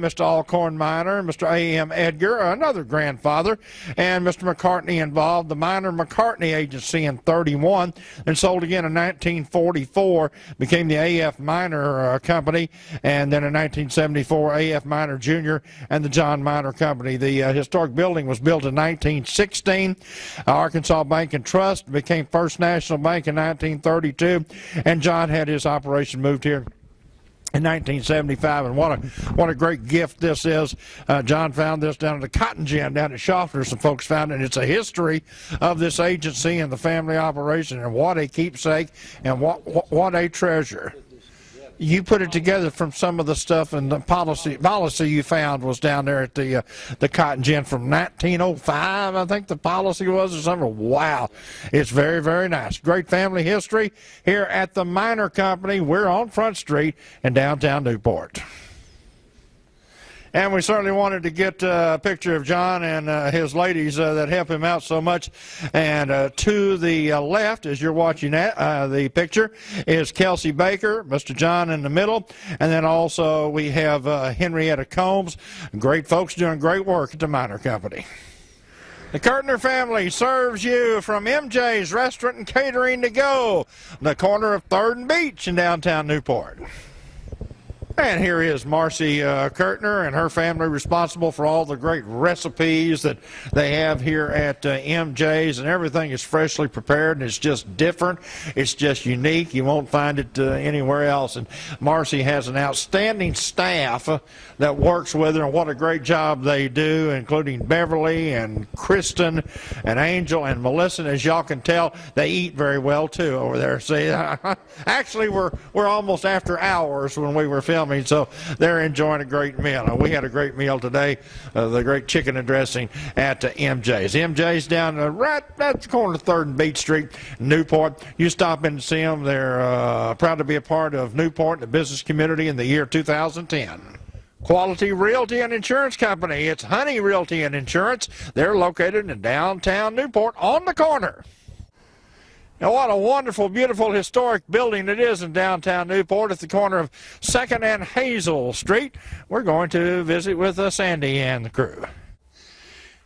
Mr. Alcorn Miner, Mr. A.M. Edgar, another grandfather, and Mr. McCartney involved, the Miner McCartney Agency in 31, and sold again in 1944, became the A.F. Miner Company, and then in 1974, A.F. Miner Jr. and the John Miner Company. The historic building was built in 1916. Arkansas Bank and Trust became First National Bank in 1932, and John had his operation moved here in 1975, and what a great gift this is. John found this down at the Cotton Gin down at Schaffner. Some folks found it. It's a history of this agency and the family operation, and what a keepsake and what a treasure. You put it together from some of the stuff, and the policy you found was down there at the Cotton Gin from 1905, I think the policy was, or something. Wow, it's very, very nice. Great family history here at the Miner Company. We're on Front Street in downtown Newport. And we certainly wanted to get a picture of John and his ladies that help him out so much. And to the left, as you're watching that, the picture is Kelsey Baker, Mr. John in the middle. And then also we have Henrietta Combs. Great folks doing great work at the Miner Company. The Kurtner family serves you from MJ's Restaurant and Catering to Go, the corner of 3rd and Beach in downtown Newport. And here is Marcy Kurtner and her family, responsible for all the great recipes that they have here at MJ's, and everything is freshly prepared, and it's just different. It's just unique. You won't find it anywhere else. And Marcy has an outstanding staff that works with her, and what a great job they do, including Beverly and Kristen and Angel and Melissa. And as y'all can tell, they eat very well too over there. See, actually, we're almost after hours when we were filming, so they're enjoying a great meal. We had a great meal today, the great chicken and dressing at MJ's. MJ's down right at the corner of 3rd and Beach Street, Newport. You stop in to see them. They're proud to be a part of Newport and the business community in the year 2010. Quality Realty and Insurance Company. It's Honey Realty and Insurance. They're located in downtown Newport on the corner. Now, what a wonderful, beautiful, historic building it is in downtown Newport at the corner of 2nd and Hazel Street. We're going to visit with Sandy and the crew.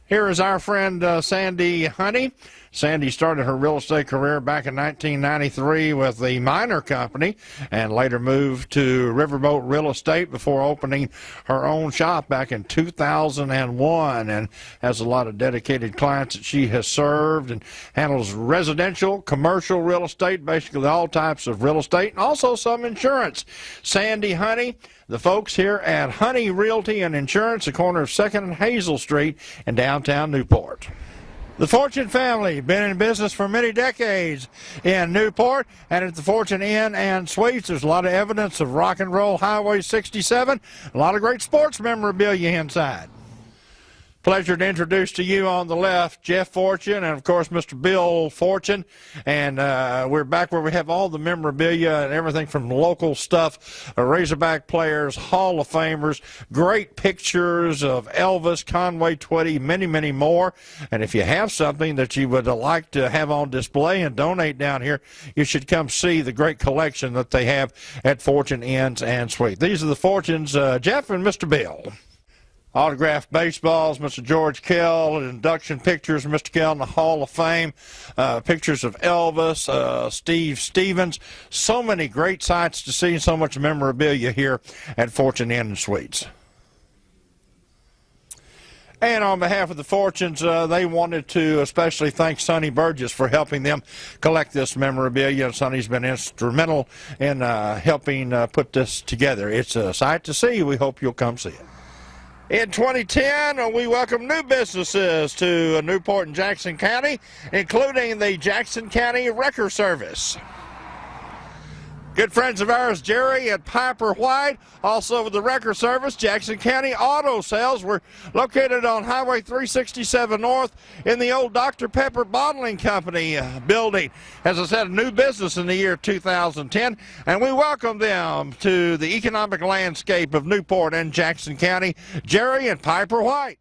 Here is our friend Sandy Honey. Sandy started her real estate career back in 1993 with the Miner Company and later moved to Riverboat Real Estate before opening her own shop back in 2001, and has a lot of dedicated clients that she has served, and handles residential, commercial real estate, basically all types of real estate, and also some insurance. Sandy Honey, the folks here at Honey Realty and Insurance, the corner of 2nd and Hazel Street in downtown Newport. The Fortune family, been in business for many decades in Newport, and at the Fortune Inn and Suites, there's a lot of evidence of rock and roll Highway 67, a lot of great sports memorabilia inside. Pleasure to introduce to you on the left Jeff Fortune and, of course, Mr. Bill Fortune. And we're back where we have all the memorabilia and everything from local stuff, Razorback players, Hall of Famers, great pictures of Elvis, Conway Twitty, many, many more. And if you have something that you would like to have on display and donate down here, you should come see the great collection that they have at Fortune Inns and Suites. These are the Fortunes, Jeff and Mr. Bill. Autographed baseballs, Mr. George Kell, induction pictures of Mr. Kell in the Hall of Fame, pictures of Elvis, Steve Stevens. So many great sights to see, so much memorabilia here at Fortune Inn and Suites. And on behalf of the Fortunes, they wanted to especially thank Sonny Burgess for helping them collect this memorabilia. Sonny's been instrumental in helping put this together. It's a sight to see. We hope you'll come see it. In 2010, we welcome new businesses to Newport and Jackson County, including the Jackson County Wrecker Service. Good friends of ours, Jerry and Piper White, also with the Wrecker Service, Jackson County Auto Sales. We're located on Highway 367 North in the old Dr. Pepper Bottling Company building. As I said, a new business in the year 2010, and we welcome them to the economic landscape of Newport and Jackson County, Jerry and Piper White.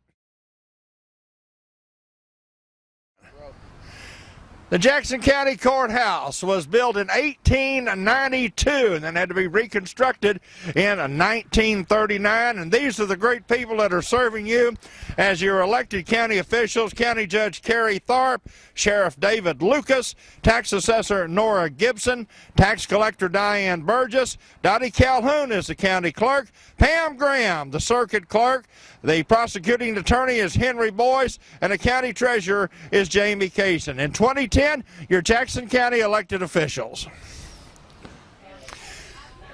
The Jackson County Courthouse was built in 1892 and then had to be reconstructed in 1939. And these are the great people that are serving you as your elected county officials: County Judge Kerry Tharp, Sheriff David Lucas, Tax Assessor Nora Gibson, Tax Collector Diane Burgess, Dottie Calhoun is the county clerk, Pam Graham, the circuit clerk, the prosecuting attorney is Henry Boyce, and the county treasurer is Jamie Kaysen. In 2010, your Jackson County elected officials.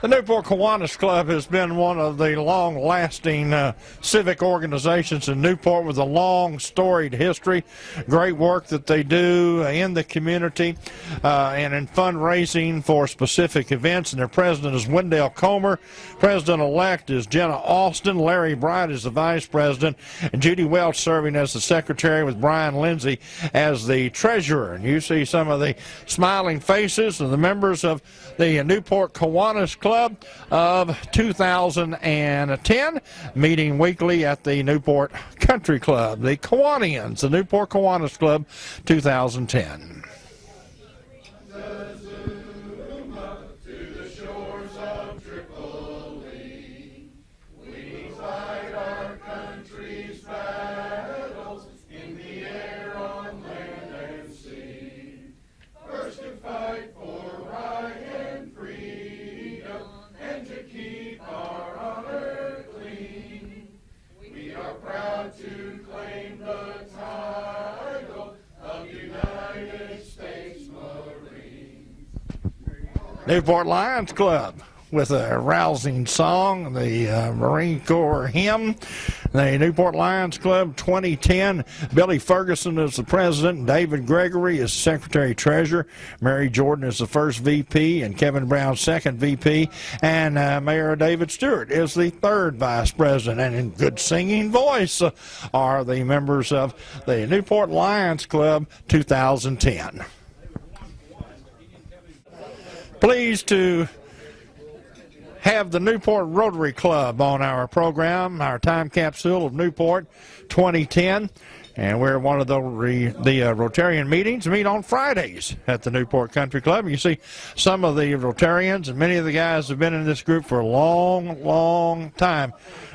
The Newport Kiwanis Club has been one of the long-lasting civic organizations in Newport with a long, storied history. Great work that they do in the community and in fundraising for specific events. And their president is Wendell Comer. President-elect is Jenna Austin. Larry Bright is the vice president. And Judy Welch serving as the secretary, with Brian Lindsay as the treasurer. And you see some of the smiling faces of the members of the Newport Kiwanis Club of 2010, meeting weekly at the Newport Country Club, the Kiwanians, the Newport Kiwanis Club 2010. Newport Lions Club with a rousing song, the Marine Corps hymn. The Newport Lions Club 2010, Billy Ferguson is the president, David Gregory is secretary-treasurer, Mary Jordan is the first VP, and Kevin Brown second VP, and Mayor David Stewart is the third vice president. And in good singing voice are the members of the Newport Lions Club 2010. Pleased to have the Newport Rotary Club on our program, our time capsule of Newport 2010. And we're one of the Rotarian meetings. Meet on Fridays at the Newport Country Club. You see some of the Rotarians, and many of the guys have been in this group for a long, long time.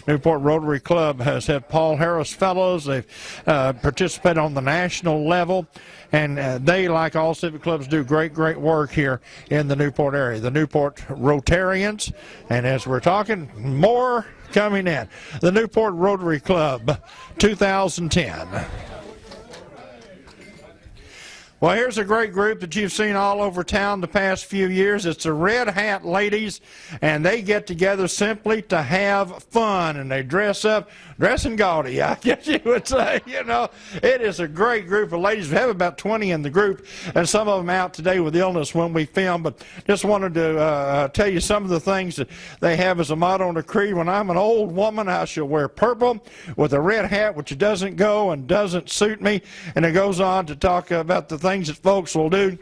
Newport Rotary Club has had Paul Harris Fellows. They've participated on the national level. And they, like all civic clubs, do great work here in the Newport area. The Newport Rotarians, and as we're talking, more coming in. The Newport Rotary Club 2010. Well, here's a great group that you've seen all over town the past few years. It's the Red Hat Ladies, and they get together simply to have fun, and they dress up, dressing gaudy, I guess you would say. You know, it is a great group of ladies. We have about 20 in the group, and some of them out today with illness when we film, but just wanted to tell you some of the things that they have as a motto and a creed. When I'm an old woman, I shall wear purple with a red hat, which doesn't go and doesn't suit me, and it goes on to talk about the things that folks will do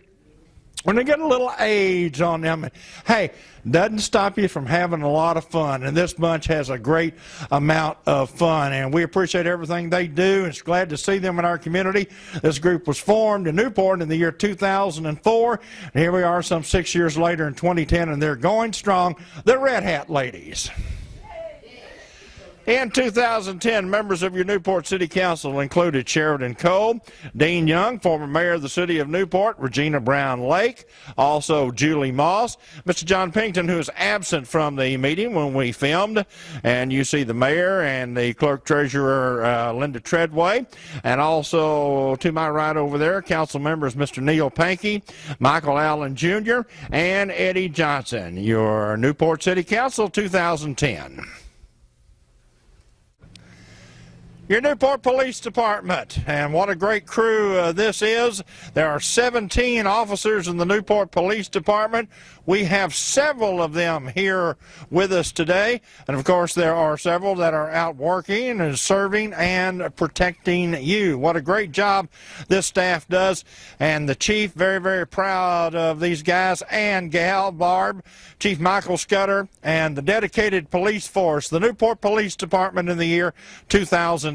when they get a little age on them. Hey, doesn't stop you from having a lot of fun, and this bunch has a great amount of fun, and we appreciate everything they do. It's glad to see them in our community. This group was formed in Newport in the year 2004, and here we are some 6 years later in 2010, and they're going strong, the Red Hat Ladies. In 2010, members of your Newport City Council included Sheridan Cole, Dean Young, former mayor of the city of Newport, Regina Brown Lake, also Julie Moss, Mr. John Pington, who is absent from the meeting when we filmed, and you see the mayor and the clerk treasurer Linda Treadway, and also to my right over there, council members Mr. Neil Pankey, Michael Allen Jr., and Eddie Johnson, your Newport City Council 2010. Your Newport Police Department, and what a great crew this is. There are 17 officers in the Newport Police Department. We have several of them here with us today, and of course there are several that are out working and serving and protecting you. What a great job this staff does, and the chief, very, very proud of these guys and gal, Barb, Chief Michael Scudder, and the dedicated police force, the Newport Police Department in the year 2010.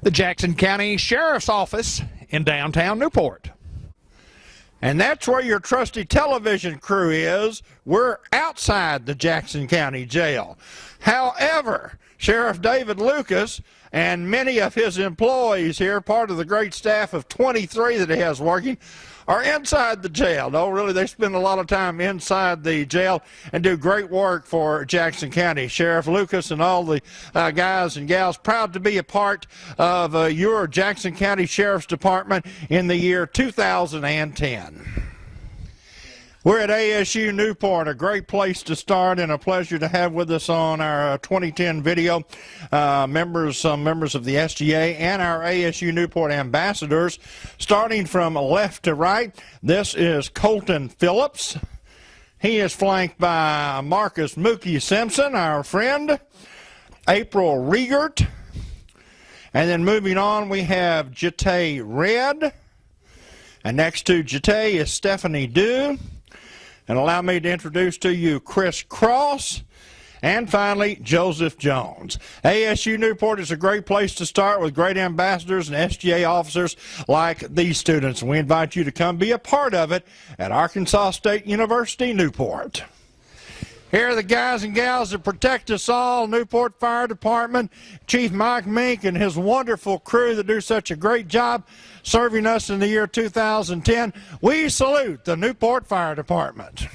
The Jackson County Sheriff's Office in downtown Newport. And that's where your trusty television crew is. We're outside the Jackson County Jail. However, Sheriff David Lucas and many of his employees here, part of the great staff of 23 that he has working, are inside the jail. No, really, they spend a lot of time inside the jail and do great work for Jackson County. Sheriff Lucas and all the guys and gals, proud to be a part of your Jackson County Sheriff's Department in the year 2010. We're at ASU Newport, a great place to start and a pleasure to have with us on our 2010 video some members of the SGA and our ASU Newport ambassadors. Starting from left to right, this is Colton Phillips. He is flanked by Marcus Mookie Simpson, our friend, April Riegert, and then moving on we have Jate Red, and next to Jate is Stephanie Dew. And allow me to introduce to you Chris Cross, and finally Joseph Jones. ASU Newport is a great place to start with great ambassadors and SGA officers like these students. And we invite you to come be a part of it at Arkansas State University, Newport. Here are the guys and gals that protect us all, Newport Fire Department, Chief Mike Mink and his wonderful crew that do such a great job serving us in the year 2010. We salute the Newport Fire Department.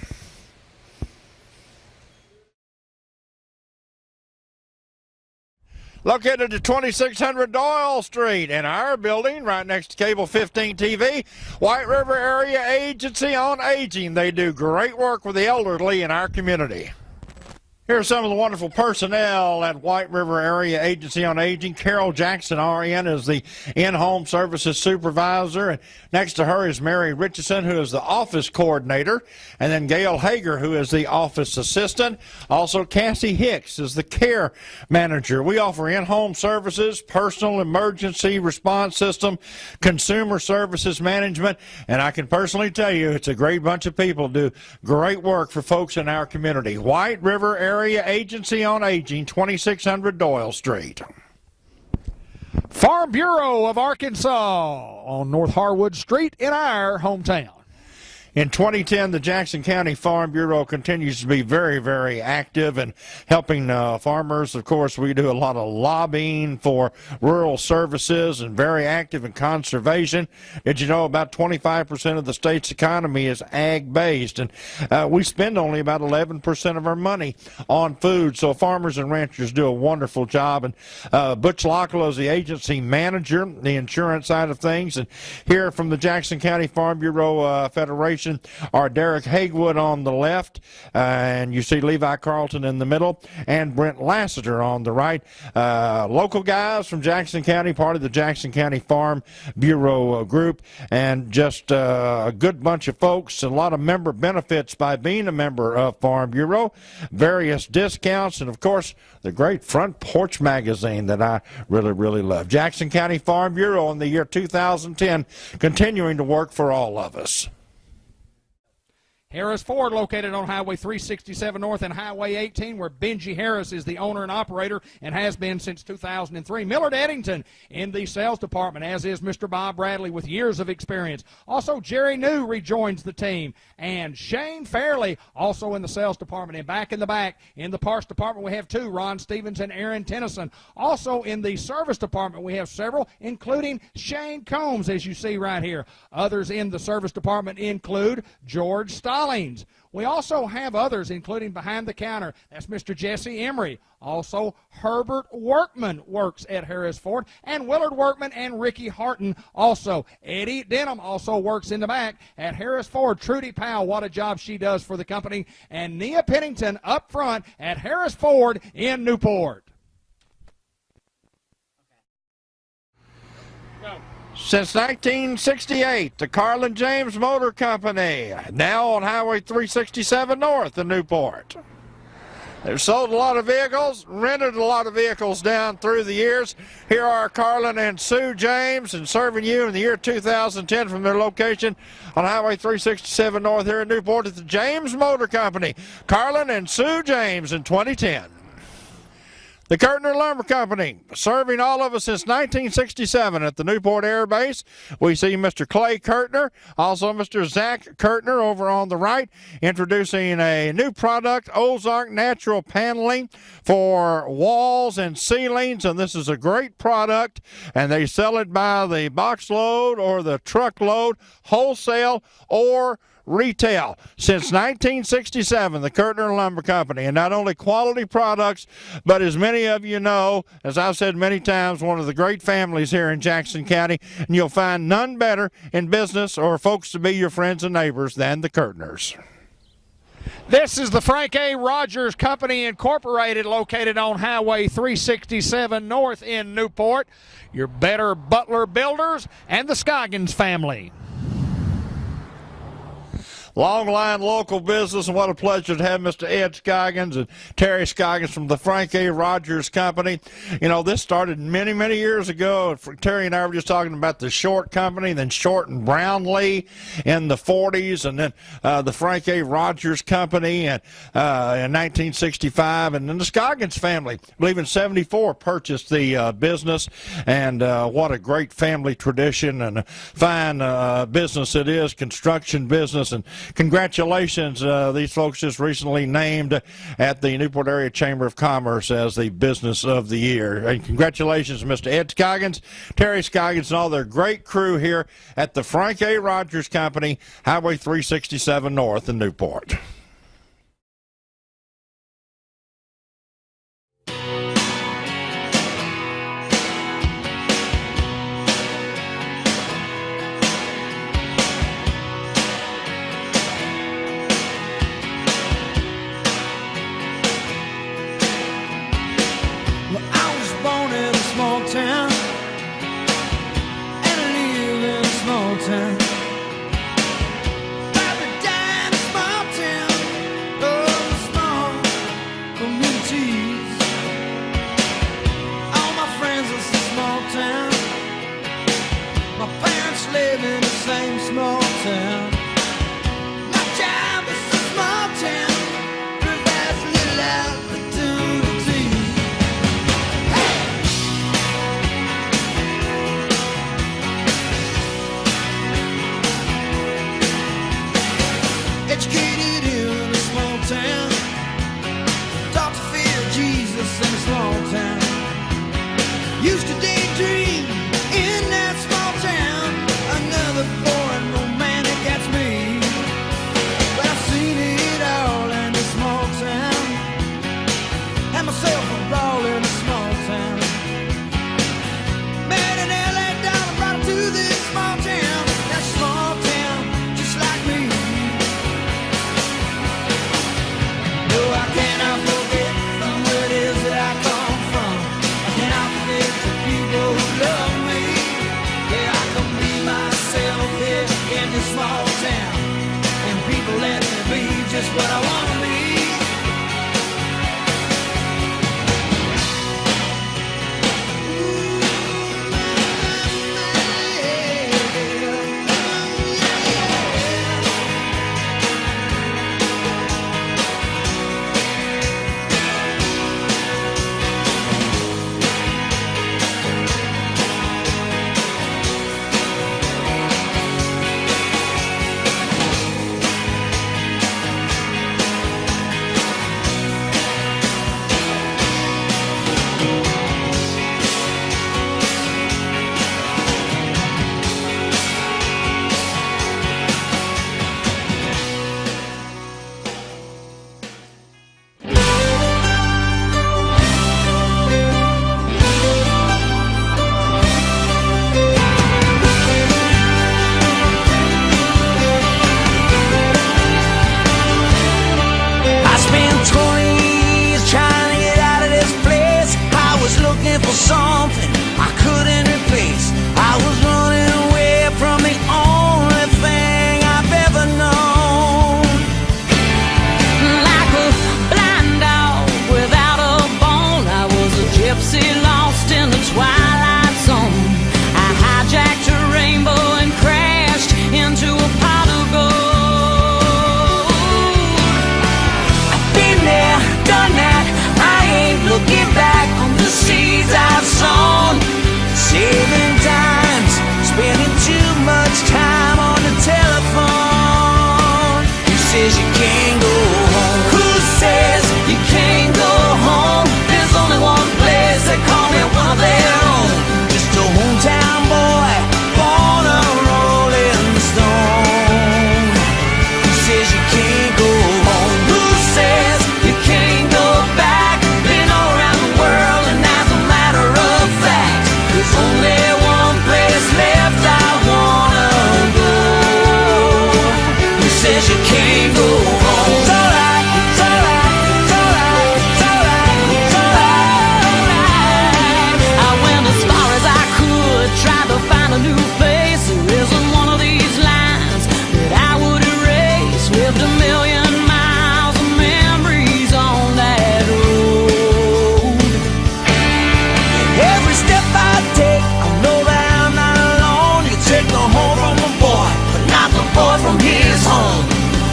Located at 2600 Doyle Street in our building, right next to Cable 15 TV, White River Area Agency on Aging. They do great work with the elderly in our community. Here are some of the wonderful personnel at White River Area Agency on Aging. Carol Jackson, RN, is the in-home services supervisor. And next to her is Mary Richardson, who is the office coordinator. And then Gail Hager, who is the office assistant. Also, Cassie Hicks is the care manager. We offer in-home services, personal emergency response system, consumer services management. And I can personally tell you it's a great bunch of people who do great work for folks in our community. White River Area Agency on Aging, 2600 Doyle Street. Farm Bureau of Arkansas on North Harwood Street in our hometown. In 2010, the Jackson County Farm Bureau continues to be very, very active in helping farmers. Of course, we do a lot of lobbying for rural services and very active in conservation. Did you know about 25% of the state's economy is ag-based? And we spend only about 11% of our money on food. So farmers and ranchers do a wonderful job. And Butch Locklow is the agency manager, the insurance side of things. And here from the Jackson County Farm Bureau Federation are Derek Hagewood on the left, and you see Levi Carlton in the middle, and Brent Lassiter on the right. Local guys from Jackson County, part of the Jackson County Farm Bureau group, and just a good bunch of folks, a lot of member benefits by being a member of Farm Bureau, various discounts, and of course the great Front Porch magazine that I really, really love. Jackson County Farm Bureau in the year 2010, continuing to work for all of us. Harris Ford, located on Highway 367 North and Highway 18, where Benji Harris is the owner and operator and has been since 2003. Millard Eddington in the sales department, as is Mr. Bob Bradley with years of experience. Also, Jerry New rejoins the team. And Shane Fairley also in the sales department. And back in the back, in the parts department, we have two, Ron Stevens and Aaron Tennyson. Also in the service department, we have several, including Shane Combs, as you see right here. Others in the service department include George Stallings. We also have others, including behind the counter. That's Mr. Jesse Emery. Also, Herbert Workman works at Harris Ford, and Willard Workman and Ricky Harton also. Eddie Denham also works in the back at Harris Ford. Trudy Powell, what a job she does for the company. And Nia Pennington up front at Harris Ford in Newport. Since 1968, the Carlin James Motor Company, now on Highway 367 North in Newport. They've sold a lot of vehicles, rented a lot of vehicles down through the years. Here are Carlin and Sue James, and serving you in the year 2010 from their location on Highway 367 North here in Newport at the James Motor Company. Carlin and Sue James in 2010. The Kirtner Lumber Company, serving all of us since 1967 at the Newport Air Base. We see Mr. Clay Kirtner, also Mr. Zach Kirtner over on the right, introducing a new product, Ozark Natural Paneling for walls and ceilings. And this is a great product, and they sell it by the box load or the truckload, wholesale or retail. Since 1967, the Kirtner Lumber Company, and not only quality products, but as many of you know, as I've said many times, one of the great families here in Jackson County, and you'll find none better in business or folks to be your friends and neighbors than the Kirtners. This is the Frank A. Rogers Company Incorporated, located on Highway 367 North in Newport. Your better Butler Builders and the Scoggins family. Long line local business, and what a pleasure to have Mr. Ed Scoggins and Terry Scoggins from the Frank A. Rogers Company. You know, this started many, many years ago. Terry and I were just talking about the Short Company, then Short and Brownlee in the 40s, and then the Frank A. Rogers Company in 1965, and then the Scoggins family, I believe in 74, purchased the business, and what a great family tradition and a fine business it is, construction business. And congratulations, these folks just recently named at the Newport Area Chamber of Commerce as the Business of the Year. And congratulations, Mr. Ed Scoggins, Terry Scoggins, and all their great crew here at the Frank A. Rogers Company, Highway 367 North in Newport. Used to daydream in that small town. Another boring romantic, that's me. But I've seen it all in a small town. Had myself a brawl in a small town. Met an LA dollar, brought her to this small town. That small town, just like me. No, I cannot forget who it is that I come from. I cannot forget the people who love me. Yeah, I can be myself here in this small town, and people let me be just what I want to be. For something I couldn't replace. I was running away from the only thing I've ever known. Like a blind dog without a bone, I was a gypsy lost in the twilight zone. I hijacked a rainbow and crashed into a pot of gold. I've been there, done that, I ain't looking back on the seeds I've sown, saving times, spending too much time on the telephone. Who says you can't go home? Who says you can't go home? There's only one place they call me one of their own. Just a hometown boy, born a rolling stone. Who says you can't go home? Who says you can't go back? Been all around the world, and as a matter of fact, there's only one place left I wanna go. Who says you can't go home? It's alright, it's alright, it's alright, it's alright, it's alright. I went as far as I could, tried to find a new place. There isn't one of these lines that I would erase. Lived a million miles of memories on that road. Every step I take, I know that I'm not alone. You take the home from a boy, but not the boy from his home.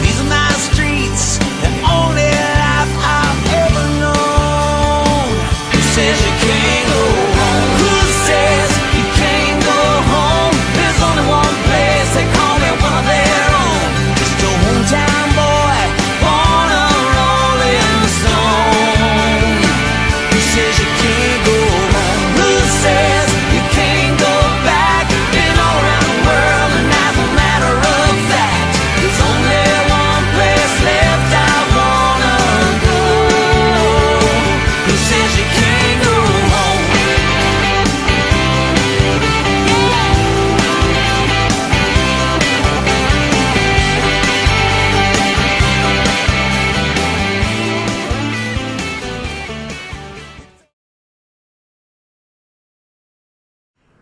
These are my streets, the only life I've ever known. Who says you can't go home? Who says you can't go home? There's only one place, they call me one of their own. Just a hometown boy, born a rolling stone. Who says you can't go home? Who says you can't go back? Been all around the world, and as a matter of fact, there's only one place left I wanna go. Who says you can't go home?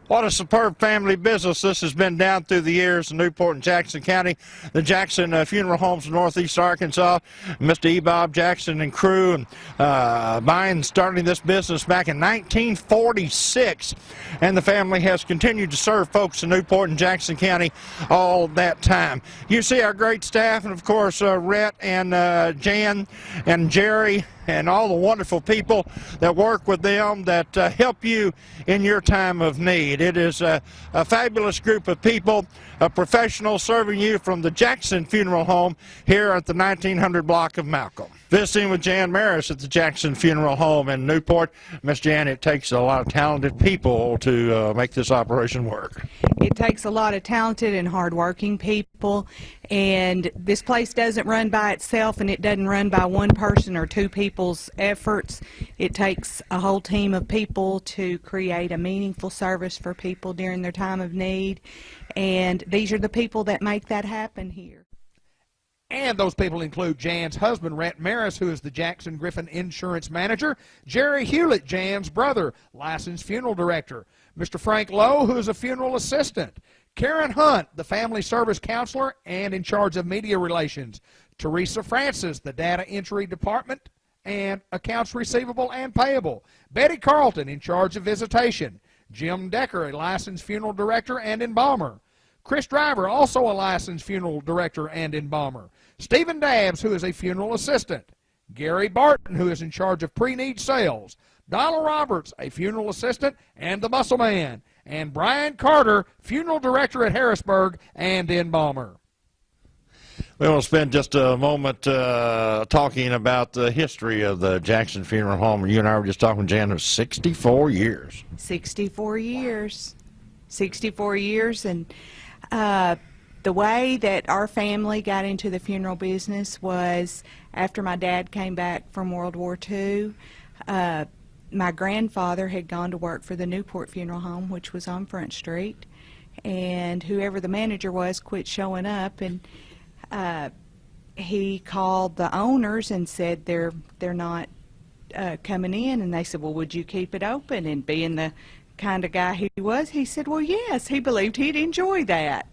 What a superb family business this has been down through the years in Newport and Jackson County. The Jackson Funeral Homes in Northeast Arkansas, Mr. E. Bob Jackson and crew, and mine starting this business back in 1946. And the family has continued to serve folks in Newport and Jackson County all that time. You see our great staff, and of course Rhett and Jan and Jerry and all the wonderful people that work with them that help you in your time of need. It is a fabulous group of people, professionals serving you from the Jackson Funeral Home here at the 1900 block of Malcolm. Visiting with Jan Maris at the Jackson Funeral Home in Newport. Miss Jan, it takes a lot of talented people to make this operation work. It takes a lot of talented and hardworking people, and this place doesn't run by itself, and it doesn't run by one person or two people's efforts. It takes a whole team of people to create a meaningful service for people during their time of need, and these are the people that make that happen here. And those people include Jan's husband, Rhett Maris, who is the Jackson Griffin Insurance Manager, Jerry Hewlett, Jan's brother, licensed funeral director, Mr. Frank Lowe, who is a funeral assistant, Karen Hunt, the family service counselor and in charge of media relations, Teresa Francis, the data entry department and accounts receivable and payable, Betty Carlton, in charge of visitation, Jim Decker, a licensed funeral director and embalmer, Chris Driver, also a licensed funeral director and embalmer, Stephen Dabbs, who is a funeral assistant, Gary Barton, who is in charge of pre-need sales, Donald Roberts, a funeral assistant and the muscle man, and Brian Carter, funeral director at Harrisburg and embalmer. We want to spend just a moment talking about the history of the Jackson Funeral Home. You and I were just talking, Jan, of 64 years. 64 years. 64 years, and the way that our family got into the funeral business was after my dad came back from World War II. My grandfather had gone to work for the Newport Funeral Home, which was on Front Street, and whoever the manager was quit showing up, and he called the owners and said they're not coming in, and they said, well, would you keep it open? And being the kind of guy he was, he said, well, yes, he believed he'd enjoy that.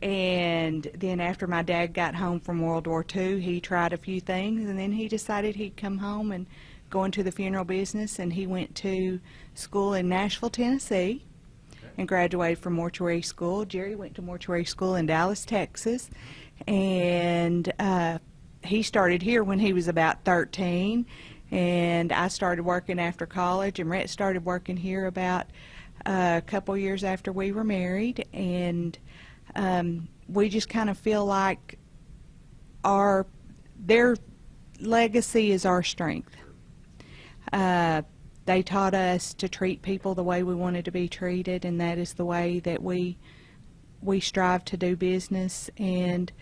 And then after my dad got home from World War II, he tried a few things, and then he decided he'd come home and go into the funeral business, and he went to school in Nashville, Tennessee, and graduated from mortuary school. Jerry went to mortuary school in Dallas, Texas, and he started here when he was about 13, and I started working after college, and Rhett started working here about a couple years after we were married, and we just kind of feel like their legacy is our strength. They taught us to treat people the way we wanted to be treated, and that is the way that we strive to do business, and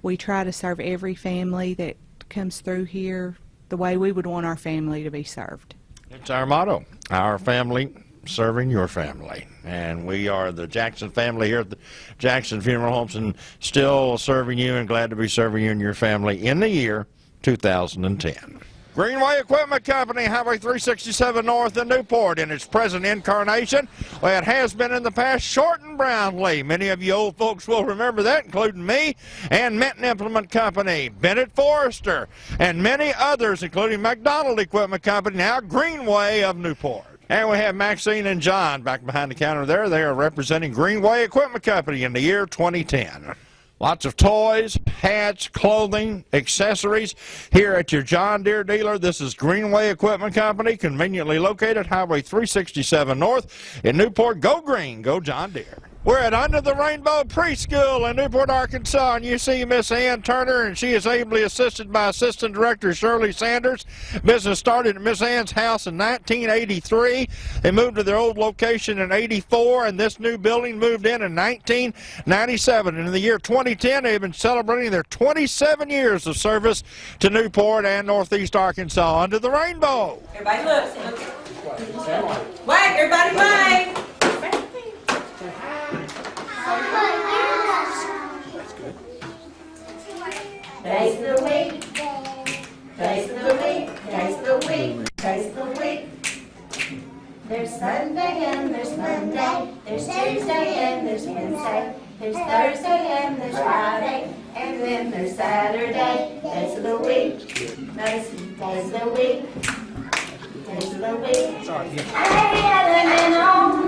we try to serve every family that comes through here the way we would want our family to be served. It's our motto, our family serving your family. And we are the Jackson family here at the Jackson Funeral Homes, and still serving you and glad to be serving you and your family in the year 2010. Greenway Equipment Company, Highway 367 North in Newport, in its present incarnation. Well, it has been in the past short and brownly. Many of you old folks will remember that, including me, and Minton Implement Company, Bennett Forrester, and many others, including McDonald Equipment Company, now Greenway of Newport. And we have Maxine and John back behind the counter there. They are representing Greenway Equipment Company in the year 2010. Lots of toys, hats, clothing, accessories here at your John Deere dealer. This is Greenway Equipment Company, conveniently located Highway 367 North in Newport. Go Green, go John Deere. We're at Under the Rainbow Preschool in Newport, Arkansas, and you see Miss Ann Turner, and she is ably assisted by Assistant Director Shirley Sanders. Business started at Miss Ann's house in 1983. They moved to their old location in 84, and this new building moved in 1997. And in the year 2010, they've been celebrating their 27 years of service to Newport and Northeast Arkansas. Under the Rainbow. Everybody look. Wave, everybody wave. Taste the week, taste the week, taste the week, taste the week. There's Sunday and there's Monday, there's Tuesday and there's Wednesday, there's Thursday and there's Friday, and then there's Saturday. Taste of the week, taste of the week, taste of the week. Sorry. Hey, Ellen and Owen.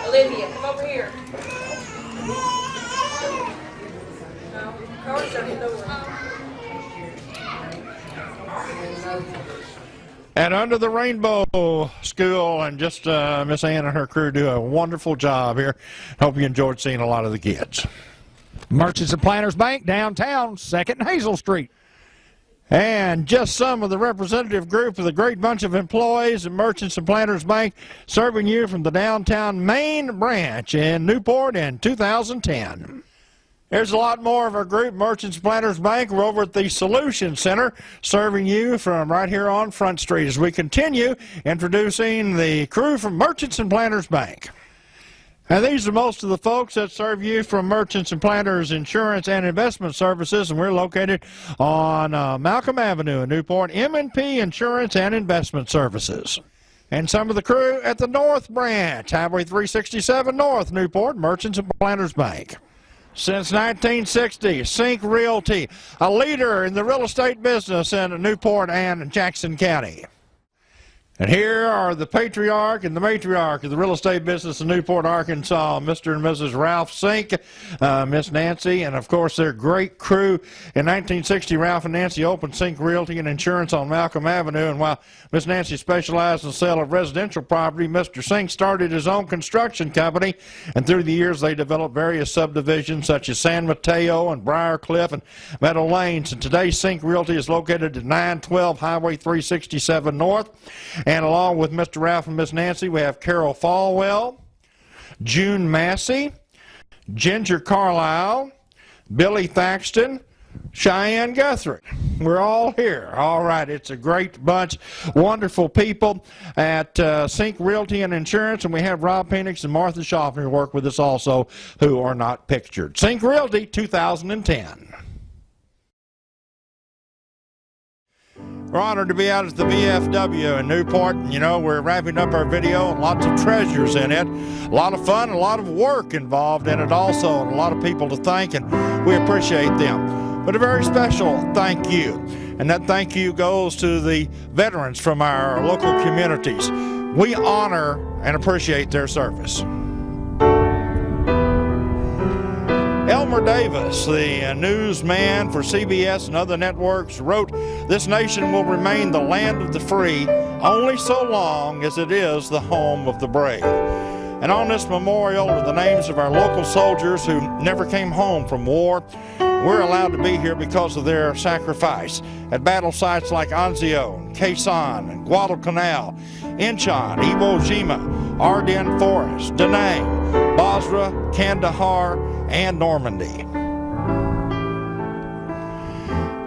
Olivia, come over here. At Under the Rainbow School, and just Miss Ann and her crew do a wonderful job here. Hope you enjoyed seeing a lot of the kids. Merchants and Planters Bank, downtown, 2nd and Hazel Street. And just some of the representative group of the great bunch of employees at Merchants and Planters Bank serving you from the downtown main branch in Newport in 2010. There's a lot more of our group, Merchants and Planters Bank. We're over at the Solution Center serving you from right here on Front Street as we continue introducing the crew from Merchants and Planters Bank. And these are most of the folks that serve you from Merchants and Planters Insurance and Investment Services, and we're located on Malcolm Avenue in Newport, M&P Insurance and Investment Services. And some of the crew at the North Branch, Highway 367 North, Newport, Merchants and Planters Bank. Since 1960, Sync Realty, a leader in the real estate business in Newport and Jackson County. And here are the patriarch and the matriarch of the real estate business in Newport, Arkansas, Mr. and Mrs. Ralph Sink, Miss Nancy, and of course their great crew. In 1960, Ralph and Nancy opened Sink Realty and Insurance on Malcolm Avenue, and while Miss Nancy specialized in the sale of residential property, Mr. Sink started his own construction company, and through the years they developed various subdivisions such as San Mateo and Briarcliff and Meadow Lanes. And today Sink Realty is located at 912 Highway 367 North. And along with Mr. Ralph and Miss Nancy, we have Carol Falwell, June Massey, Ginger Carlisle, Billy Thaxton, Cheyenne Guthrie. We're all here. All right, it's a great bunch, wonderful people at Sync Realty and Insurance, and we have Rob Penix and Martha Schaffner who work with us also, who are not pictured. Sync Realty 2010. We're honored to be out at the VFW in Newport. You know, we're wrapping up our video, and lots of treasures in it. A lot of fun, a lot of work involved in it also, and a lot of people to thank, and we appreciate them. But a very special thank you, and that thank you goes to the veterans from our local communities. We honor and appreciate their service. Elmer Davis, the newsman for CBS and other networks, wrote, "This nation will remain the land of the free only so long as it is the home of the brave." And on this memorial are the names of our local soldiers who never came home from war. We're allowed to be here because of their sacrifice at battle sites like Anzio, Quezon, and Guadalcanal, Incheon, Iwo Jima, Ardennes Forest, Da Nang, Basra, Kandahar, and Normandy.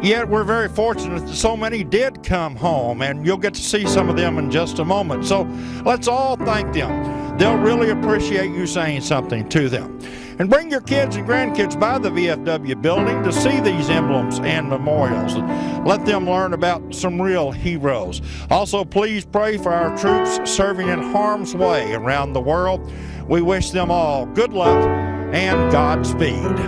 Yet we're very fortunate that so many did come home, and you'll get to see some of them in just a moment. So let's all thank them. They'll really appreciate you saying something to them. And bring your kids and grandkids by the VFW building to see these emblems and memorials. Let them learn about some real heroes. Also, please pray for our troops serving in harm's way around the world. We wish them all good luck and Godspeed.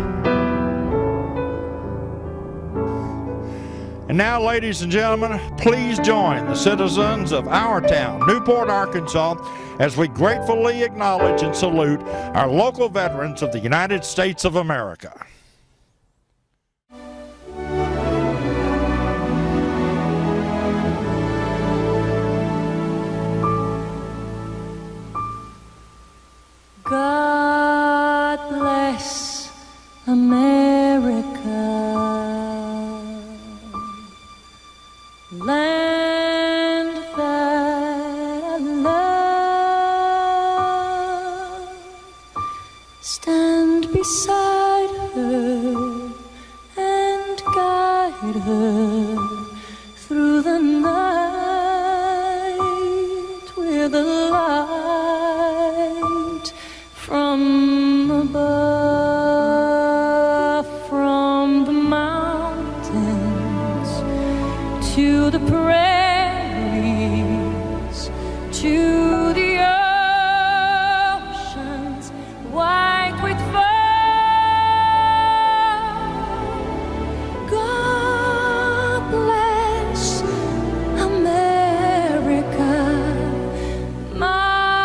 And now, ladies and gentlemen, please join the citizens of our town, Newport, Arkansas, as we gratefully acknowledge and salute our local veterans of the United States of America. God bless America, land that I love. Stand beside her and guide her through the night with a light from above, from the mountains to the prairies, to the oceans white with foam. God bless America, my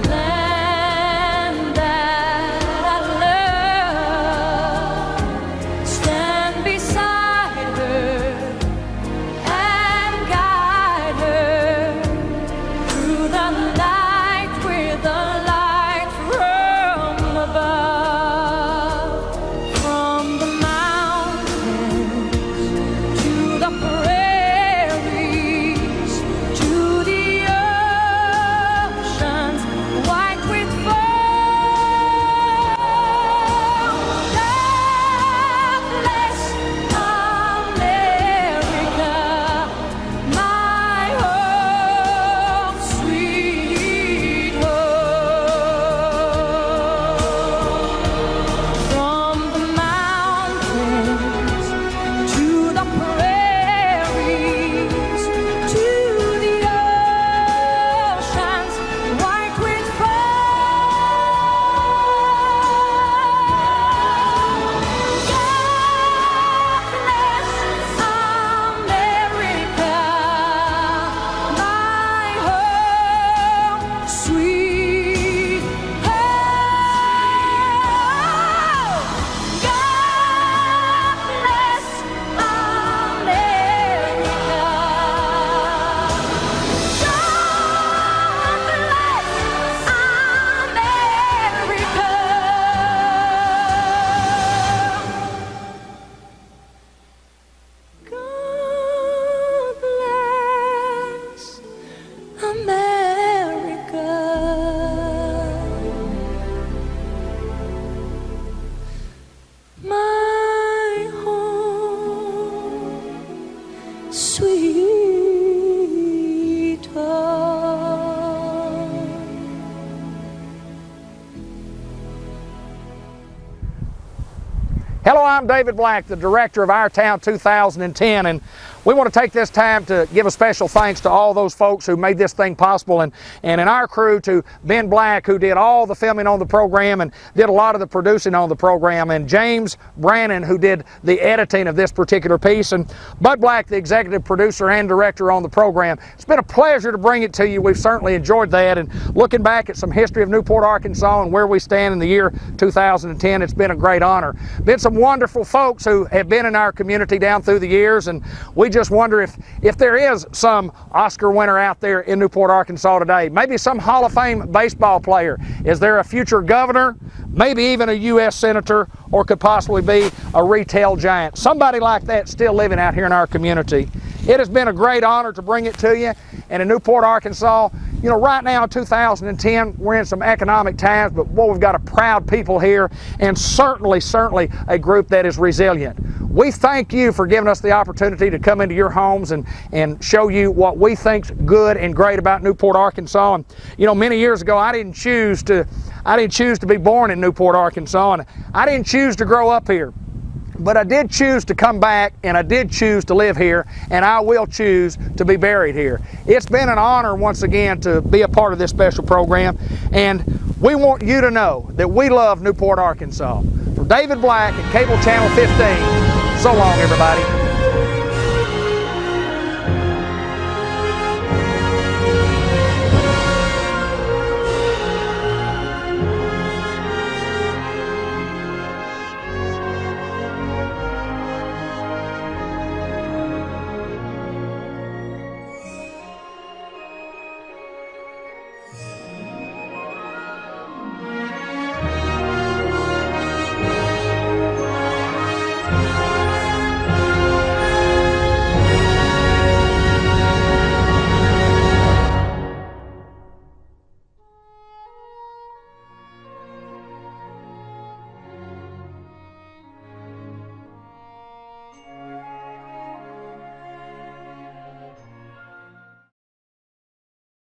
land that I love. Stand beside her and guide her through the night with the light from above. From the mountains to the prairies, to the oceans white with foam. God bless America, my home, sweet home. From the mountains to the prairies, to the oceans white with foam. God bless America, my home, sweet home. God bless America. God bless America. My home, sweet home. Hello, I'm David Black, the director of Our Town 2010, and we want to take this time to give a special thanks to all those folks who made this thing possible, and in our crew to Ben Black, who did all the filming on the program and did a lot of the producing on the program, and James Brannon, who did the editing of this particular piece, and Bud Black, the executive producer and director on the program. It's been a pleasure to bring it to you. We've certainly enjoyed that, and looking back at some history of Newport, Arkansas and where we stand in the year 2010, it's been a great honor. Been some wonderful folks who have been in our community down through the years, and we just wonder if there is some Oscar winner out there in Newport, Arkansas today. Maybe some Hall of Fame baseball player. Is there a future governor? Maybe even a U.S. senator, or could possibly be a retail giant. Somebody like that still living out here in our community. It has been a great honor to bring it to you. And in Newport, Arkansas, you know, right now in 2010, we're in some economic times, but boy, we've got a proud people here, and certainly a group that is resilient. We thank you for giving us the opportunity to come into your homes and show you what we think's good and great about Newport, Arkansas. And you know, many years ago, I didn't choose to be born in Newport, Arkansas, and I didn't choose to grow up here. But I did choose to come back, and I did choose to live here, and I will choose to be buried here. It's been an honor once again to be a part of this special program, and we want you to know that we love Newport, Arkansas. For David Black and Cable Channel 15, so long everybody.